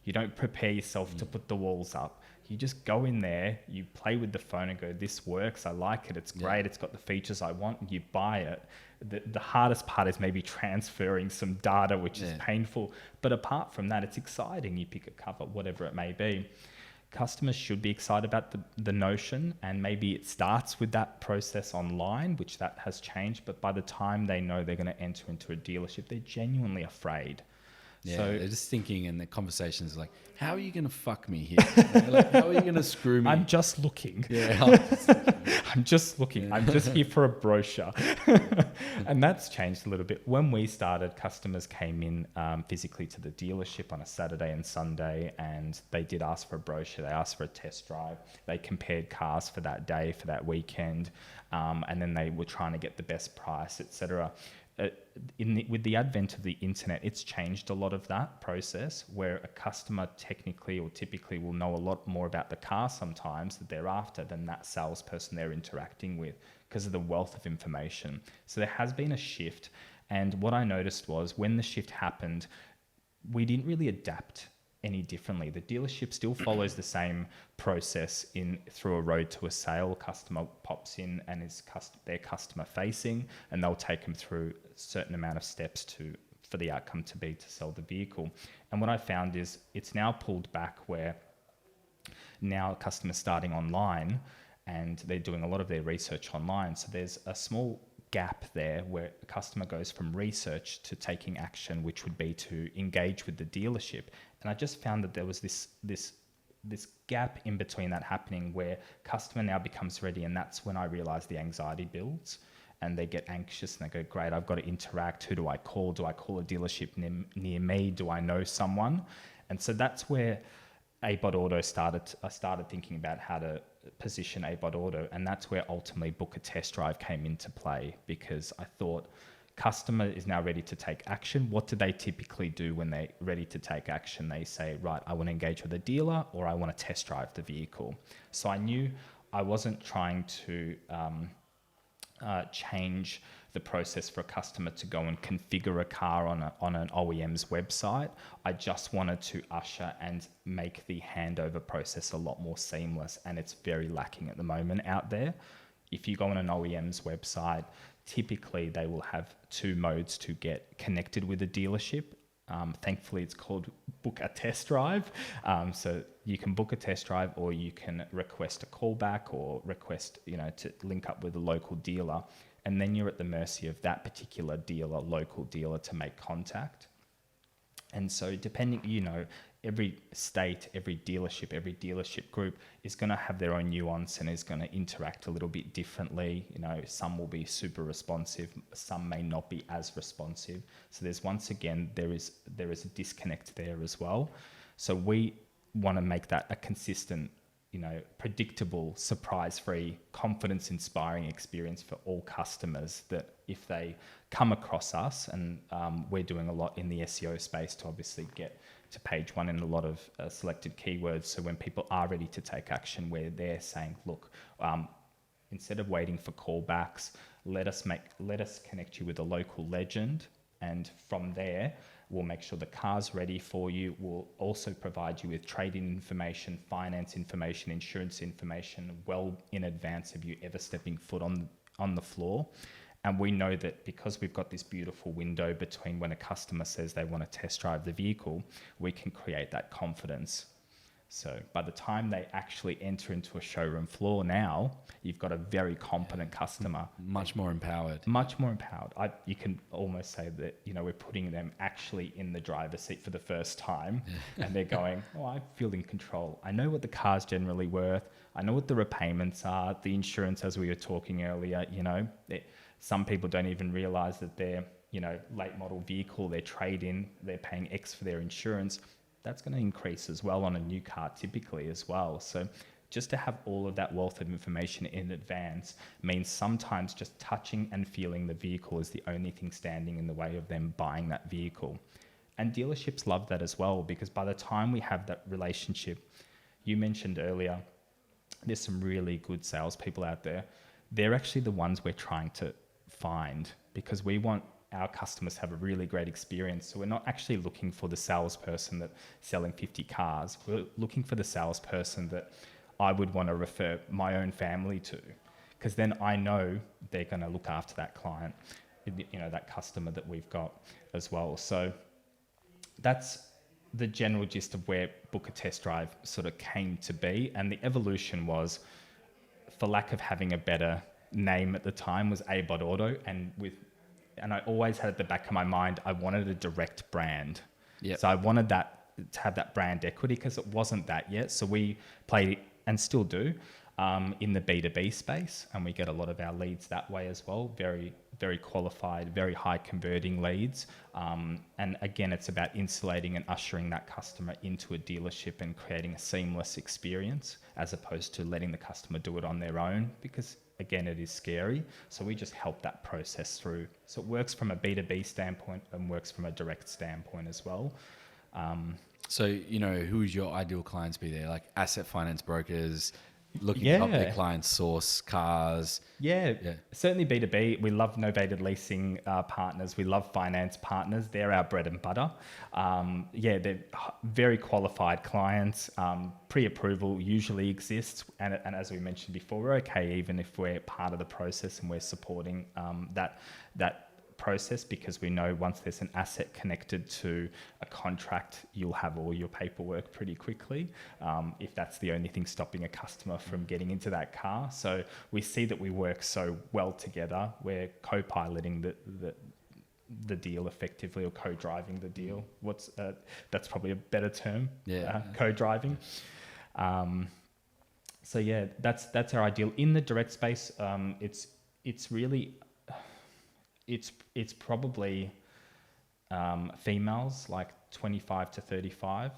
You don't prepare yourself to put the walls up. You just go in there, you play with the phone and go, this works, I like it, it's great, it's got the features I want, and you buy it. The hardest part is maybe transferring some data, which is painful. But apart from that, it's exciting. You pick a cover, whatever it may be. Customers should be excited about the notion, and maybe it starts with that process online, which that has changed. But by the time they know they're going to enter into a dealership, they're genuinely afraid. Yeah, so they're just thinking, and the conversations like, how are you going to fuck me here? Like, how are you going to screw me? I'm just looking. Yeah. I'm just looking. Yeah. I'm just here for a brochure. And that's changed a little bit. When we started, customers came in physically to the dealership on a Saturday and Sunday, and they did ask for a brochure. They asked for a test drive. They compared cars for that day, for that weekend, and then they were trying to get the best price, etc. With the advent of the internet, it's changed a lot of that process, where a customer technically or typically will know a lot more about the car sometimes that they're after than that salesperson they're interacting with, because of the wealth of information. So there has been a shift, and what I noticed was when the shift happened, we didn't really adapt any differently. The dealership still follows the same process through a road to a sale. Customer pops in and they're customer facing, and they'll take them through a certain amount of steps for the outcome to be to sell the vehicle. And what I found is it's now pulled back, where now customers starting online and they're doing a lot of their research online. So there's a small gap there where a customer goes from research to taking action, which would be to engage with the dealership. And I just found that there was this gap in between that happening, where customer now becomes ready, and that's when I realized the anxiety builds, and they get anxious and they go, great, I've got to interact. Who do I call? Do I call a dealership near me? Do I know someone? And so that's where ABOD Auto started. I started thinking about how to position ABOD Auto, and that's where ultimately Book a Test Drive came into play, because I thought customer is now ready to take action. What do they typically do when they're ready to take action? They say, right, I want to engage with a dealer, or I want to test drive the vehicle. So I knew I wasn't trying to change the process for a customer to go and configure a car on an OEM's website. I just wanted to usher and make the handover process a lot more seamless, and it's very lacking at the moment out there. If you go on an OEM's website, typically they will have two modes to get connected with a dealership. Thankfully, it's called book a test drive. So you can book a test drive, or you can request a callback, or request, to link up with a local dealer. And then you're at the mercy of that particular dealer, local dealer, to make contact. And so depending, every state, every dealership group is going to have their own nuance and is going to interact a little bit differently. Some will be super responsive, some may not be as responsive. So there is a disconnect there as well. So we want to make that a consistent, predictable, surprise-free, confidence-inspiring experience for all customers, that if they come across us, and we're doing a lot in the SEO space to obviously get to page one in a lot of selected keywords. So when people are ready to take action, where they're saying, look, instead of waiting for callbacks, let us connect you with a local legend, and from there we'll make sure the car's ready for you. We'll also provide you with trade-in information, finance information, insurance information well in advance of you ever stepping foot on the floor. And we know that because we've got this beautiful window between when a customer says they want to test drive the vehicle, we can create that confidence. So by the time they actually enter into a showroom floor now, you've got a very competent customer. Much more empowered. Much more empowered. You can almost say that, we're putting them actually in the driver's seat for the first time. And they're going, I feel in control. I know what the car's generally worth. I know what the repayments are. The insurance, as we were talking earlier, some people don't even realize that their, late model vehicle, their trade-in, they're paying X for their insurance. That's going to increase as well on a new car typically as well. So just to have all of that wealth of information in advance means sometimes just touching and feeling the vehicle is the only thing standing in the way of them buying that vehicle. And dealerships love that as well, because by the time we have that relationship, you mentioned earlier, there's some really good salespeople out there. They're actually the ones we're trying to find, because we want our customers have a really great experience. So we're not actually looking for the salesperson that's selling 50 cars. We're looking for the salesperson that I would want to refer my own family to, because then I know they're going to look after that client, that customer that we've got as well. So that's the general gist of where Book a Test Drive sort of came to be. And the evolution was, for lack of having a better name at the time, was ABOT Auto, and I always had at the back of my mind, I wanted a direct brand. Yep. So I wanted that to have that brand equity, because it wasn't that yet. So we played, and still do, in the B2B space, and we get a lot of our leads that way as well. Very, very qualified, very high converting leads. And again, it's about insulating and ushering that customer into a dealership and creating a seamless experience, as opposed to letting the customer do it on their own, because again, it is scary. So we just help that process through. So it works from a B2B standpoint and works from a direct standpoint as well. So, who would your ideal clients be there? Like asset finance brokers looking to help their clients source cars? Yeah, certainly B2B. We love novated leasing partners. We love finance partners. They're our bread and butter. They're very qualified clients. Pre-approval usually exists. And as we mentioned before, we're okay even if we're part of the process and we're supporting that process, because we know once there's an asset connected to a contract, you'll have all your paperwork pretty quickly, if that's the only thing stopping a customer from getting into that car. So we see that we work so well together. We're co-piloting the deal effectively, or co-driving the deal. That's probably a better term. Co-driving. That's our ideal. In the direct space, it's really it's probably females, like 25 to 35,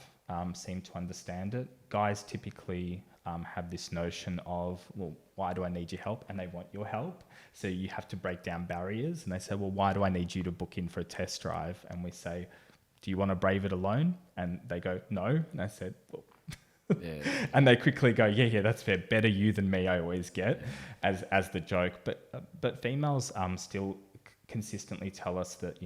seem to understand it. Guys typically have this notion of, well, why do I need your help? And they want your help. So you have to break down barriers. And they say, well, why do I need you to book in for a test drive? And we say, do you want to brave it alone? And they go, no. And I said, well, and they quickly go, yeah, that's fair. Better you than me, I always get as the joke. But females still consistently tell us that,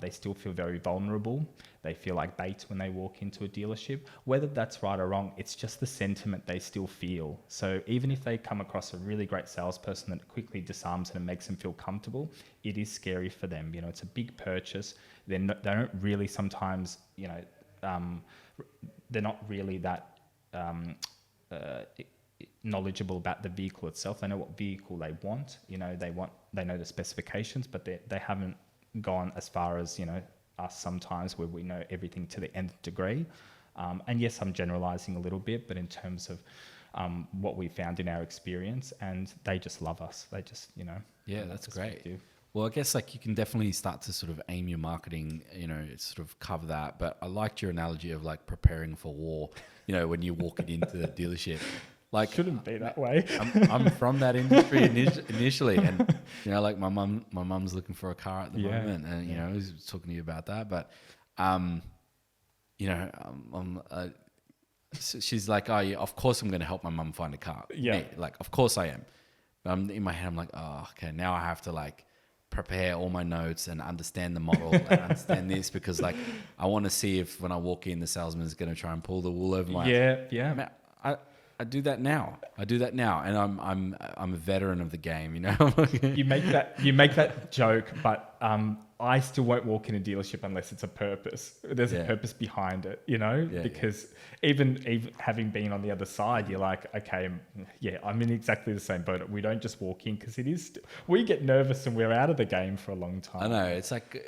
they still feel very vulnerable. They feel like bait when they walk into a dealership. Whether that's right or wrong, it's just the sentiment they still feel. So even if they come across a really great salesperson that quickly disarms them and makes them feel comfortable, it is scary for them. It's a big purchase. They don't really sometimes, they're not really that knowledgeable about the vehicle itself. They know what vehicle they want. They know the specifications, but they haven't gone as far as us sometimes, where we know everything to the nth degree. And yes, I'm generalizing a little bit, but in terms of what we found in our experience, and they just love us. They just that's great. Well, I guess like you can definitely start to sort of aim your marketing, sort of cover that. But I liked your analogy of like preparing for war, when you're walking into the dealership. Like, shouldn't be that way. I'm from that industry initially, and like my mum's looking for a car at the moment, and I was talking to you about that, but she's like, oh yeah, of course I'm going to help my mum find a car. Yeah, me, like of course I am. But in my head I'm like, oh okay, now I have to like prepare all my notes and understand the model and understand this, because like I want to see if when I walk in the salesman is going to try and pull the wool over my yeah. I do that now. And I'm a veteran of the game, You make that joke, but I still won't walk in a dealership unless it's a purpose. There's a purpose behind it, because even having been on the other side, you're like, okay, I'm in exactly the same boat. We don't just walk in, because we get nervous and we're out of the game for a long time. I know, it's like,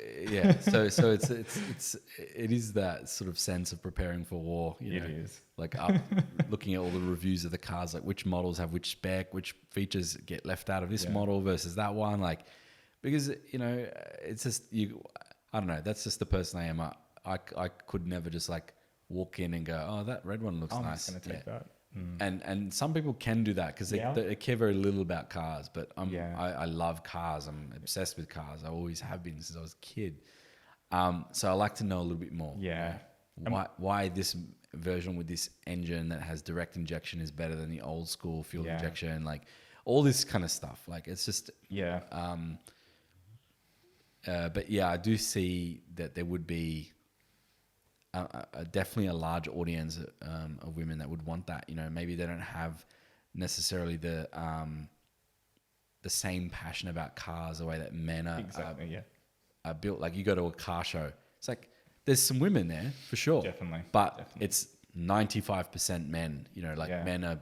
So it is that sort of sense of preparing for war. It is. Like looking at all the reviews of the cars, like which models have which spec, which features get left out of this model versus that one. Like, because, it's just, I don't know, that's just the person I am. I could never just like walk in and go, oh, that red one looks nice. I'm just going to take that. And some people can do that because they care very little about cars, but I love cars. I'm obsessed with cars. I always have been since I was a kid. So I like to know a little bit more. Yeah. Why this version with this engine that has direct injection is better than the old school fuel injection, like all this kind of stuff. Like it's just but I do see that there would be definitely a large audience of women that would want that. Maybe they don't have necessarily the same passion about cars the way that men are built. Like you go to a car show, it's like there's some women there for sure, but it's 95% men. Men are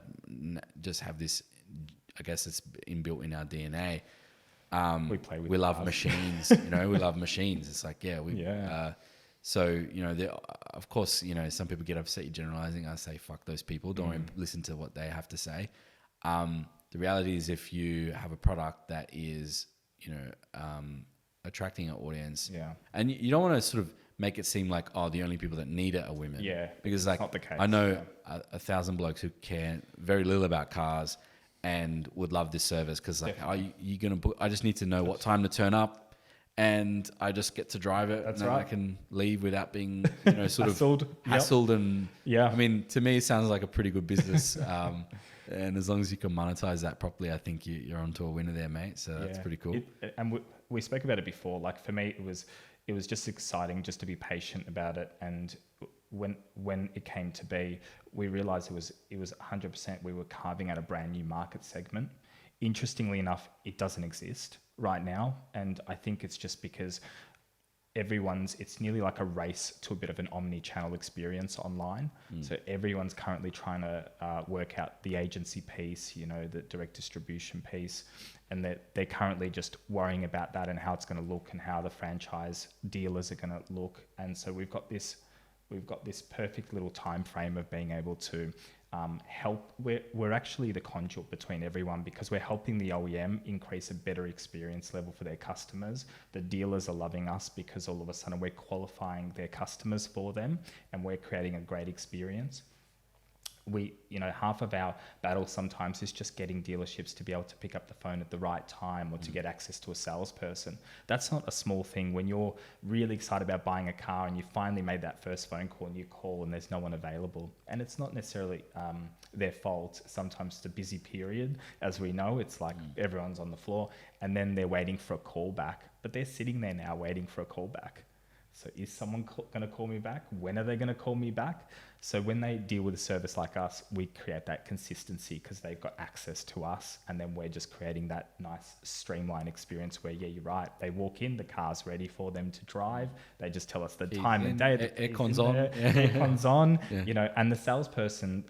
just have this. I guess it's inbuilt in our DNA. We love machines. We love machines. It's like so of course some people get upset you're generalizing. I say fuck those people. Don't listen to what they have to say. The reality is if you have a product that is attracting an audience, and you don't want to sort of make it seem like the only people that need it are women. Yeah, because like not the case. I know 1,000 blokes who care very little about cars and would love this service because like, are you gonna book? I just need to know what time to turn up, and I just get to drive it. That's and right. I can leave without being sort hassled. of hassled and yeah. I mean, to me, it sounds like a pretty good business. And as long as you can monetize that properly, I think you're onto a winner there, mate. So that's pretty cool. And we spoke about it before. Like for me, it was just exciting just to be patient about it. And when it came to be, we realized it was 100%. We were carving out a brand new market segment. Interestingly enough, it doesn't exist right now. And I think it's just because it's nearly like a race to a bit of an omni-channel experience online. So everyone's currently trying to work out the agency piece, the direct distribution piece, and they're currently just worrying about that and how it's going to look and how the franchise dealers are going to look. And so we've got this perfect little time frame of being able to help. We're actually the conduit between everyone because we're helping the OEM increase a better experience level for their customers. The dealers are loving us because all of a sudden we're qualifying their customers for them and we're creating a great experience. half of our battle sometimes is just getting dealerships to be able to pick up the phone at the right time or to get access to a salesperson. That's not a small thing. When you're really excited about buying a car and you finally made that first phone call and you call and there's no one available, and it's not necessarily their fault. Sometimes it's a busy period, as we know. It's like everyone's on the floor and then they're waiting for a call back, but they're sitting there now waiting for a call back. So is someone going to call me back? When are they going to call me back? So when they deal with a service like us, we create that consistency because they've got access to us, and then we're just creating that nice streamlined experience where, yeah, you're right. They walk in, the car's ready for them to drive. They just tell us the time and day. Aircon's on. Aircon's on. Yeah. And the salesperson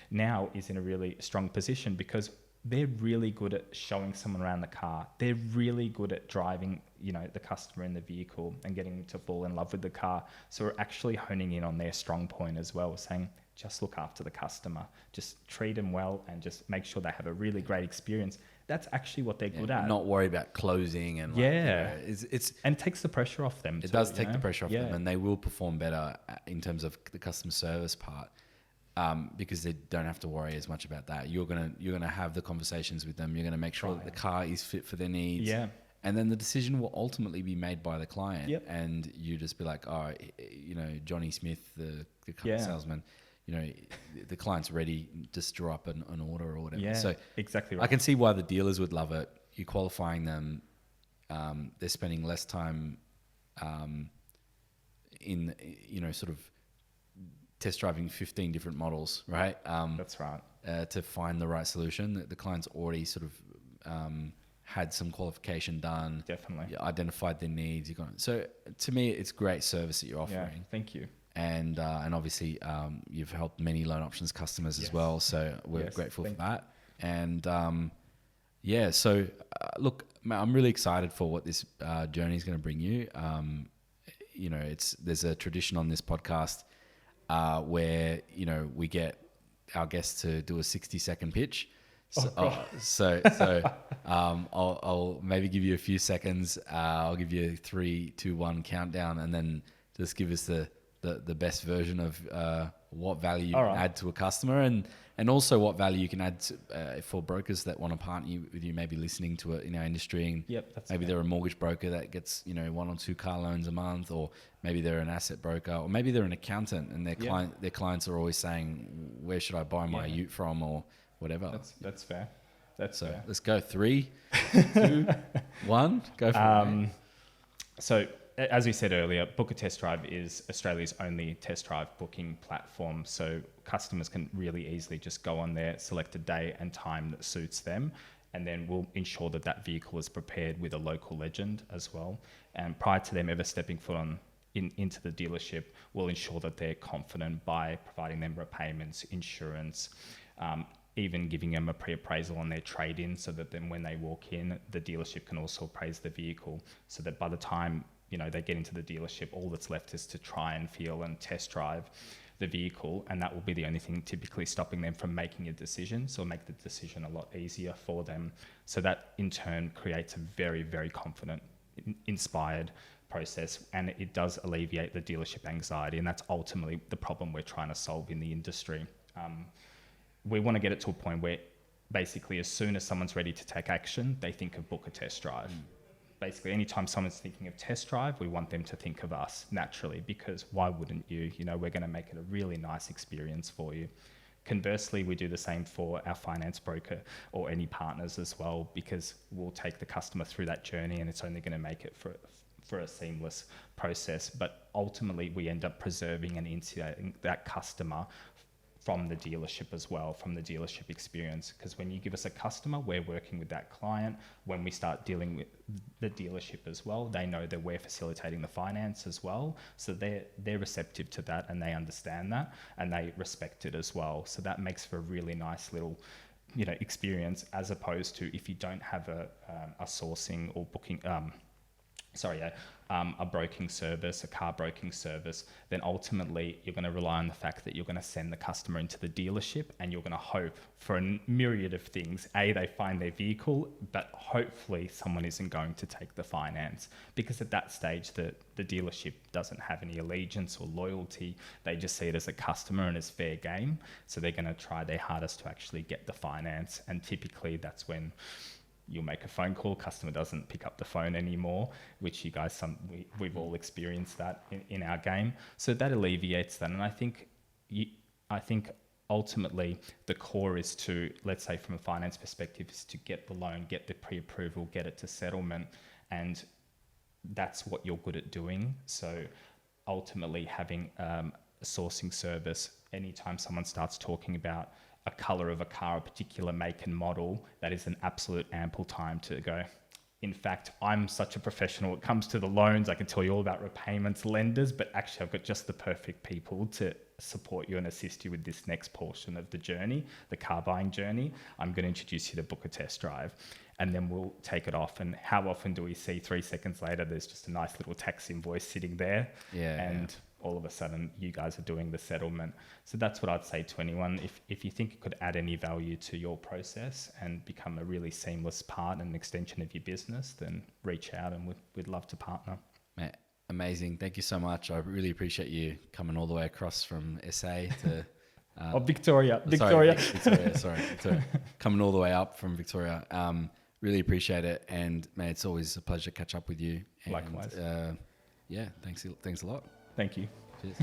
now is in a really strong position because they're really good at showing someone around the car. They're really good at driving, the customer in the vehicle and getting them to fall in love with the car. So we're actually honing in on their strong point as well, saying, just look after the customer, just treat them well and just make sure they have a really great experience. That's actually what they're good at. Not worry about closing and it's and it takes the pressure off them. It does take the pressure off them, and they will perform better in terms of the customer service part. Because they don't have to worry as much about that. You're gonna have the conversations with them. You're gonna make sure that the car is fit for their needs. Yeah. And then the decision will ultimately be made by the client. Yep. And you just be like, oh, Johnny Smith, the car salesman, the client's ready. Just draw up an order or whatever. Yeah. So exactly right. I can see why the dealers would love it. You're qualifying them. They're spending less time in sort of test driving 15 different models, right? That's right. To find the right solution. The client's already sort of had some qualification done. Definitely. Identified their needs. So to me, it's great service that you're offering. Yeah, thank you. And obviously you've helped many Loan Options customers as well. So we're grateful for that. And so look, I'm really excited for what this journey is going to bring you. There's a tradition on this podcast where we get our guests to do a 60-second pitch. So, I'll maybe give you a few seconds. I'll give you a 3, 2, 1 countdown, and then just give us the best version of what value you can add to a customer, and also what value you can add to, for brokers that want to partner with you, maybe listening to it in our industry. And maybe they're a mortgage broker that gets 1 or 2 car loans a month, or maybe they're an asset broker, or maybe they're an accountant and their clients are always saying, where should I buy my ute from, or whatever. That's fair. Fair. Let's go. 3, 2, 1. Go for it. So as we said earlier, Book a Test Drive is Australia's only test drive booking platform. So customers can really easily just go on there, select a day and time that suits them, and then we'll ensure that that vehicle is prepared with a local legend as well. And prior to them ever stepping foot into the dealership, we'll ensure that they're confident by providing them repayments, insurance, even giving them a pre-appraisal on their trade-in, so that then when they walk in, the dealership can also appraise the vehicle, so that by the time they get into the dealership, all that's left is to try and feel and test drive the vehicle, and that will be the only thing typically stopping them from making a decision. So make the decision a lot easier for them. So that in turn creates a very, very confident, inspired process, and it does alleviate the dealership anxiety, and that's ultimately the problem we're trying to solve in the industry. We want to get it to a point where basically as soon as someone's ready to take action, they think of Book a Test Drive. Basically, anytime someone's thinking of test drive, we want them to think of us naturally, because why wouldn't you? We're going to make it a really nice experience for you. Conversely, we do the same for our finance broker or any partners as well, because we'll take the customer through that journey, and it's only going to make it for a seamless process. But ultimately, we end up preserving and insulating that customer from the dealership as well, from the dealership experience. Because when you give us a customer, we're working with that client. When we start dealing with the dealership as well, they know that we're facilitating the finance as well. So they're receptive to that, and they understand that, and they respect it as well. So that makes for a really nice little experience, as opposed to if you don't have a sourcing or booking a broking service, a car broking service, then ultimately you're going to rely on the fact that you're going to send the customer into the dealership and you're going to hope for a myriad of things. They find their vehicle, but hopefully someone isn't going to take the finance, because at that stage the dealership doesn't have any allegiance or loyalty. They just see it as a customer and as fair game. So they're going to try their hardest to actually get the finance. And typically that's when you'll make a phone call, customer doesn't pick up the phone anymore, which you guys, we've all experienced that in our game. So that alleviates that. And I think ultimately the core is to, let's say from a finance perspective, is to get the loan, get the pre-approval, get it to settlement. And that's what you're good at doing. So ultimately having a sourcing service, anytime someone starts talking about a color of a car, a particular make and model, that is an absolute ample time to go, in fact, I'm such a professional when it comes to the loans. I can tell you all about repayments, lenders, but actually I've got just the perfect people to support you and assist you with this next portion of the journey, the car buying journey. I'm going to introduce you to book a test drive, and then we'll take it off. And how often do we see 3 seconds later, there's just a nice little tax invoice sitting there, and all of a sudden you guys are doing the settlement. So that's what I'd say to anyone. If you think it could add any value to your process and become a really seamless part and an extension of your business, then reach out and we'd love to partner. Mate, amazing. Thank you so much. I really appreciate you coming all the way across from SA to... Victoria. Victoria. Coming all the way up from Victoria. Really appreciate it. And mate, it's always a pleasure to catch up with you. And, likewise. Thanks a lot. Thank you. Cheers.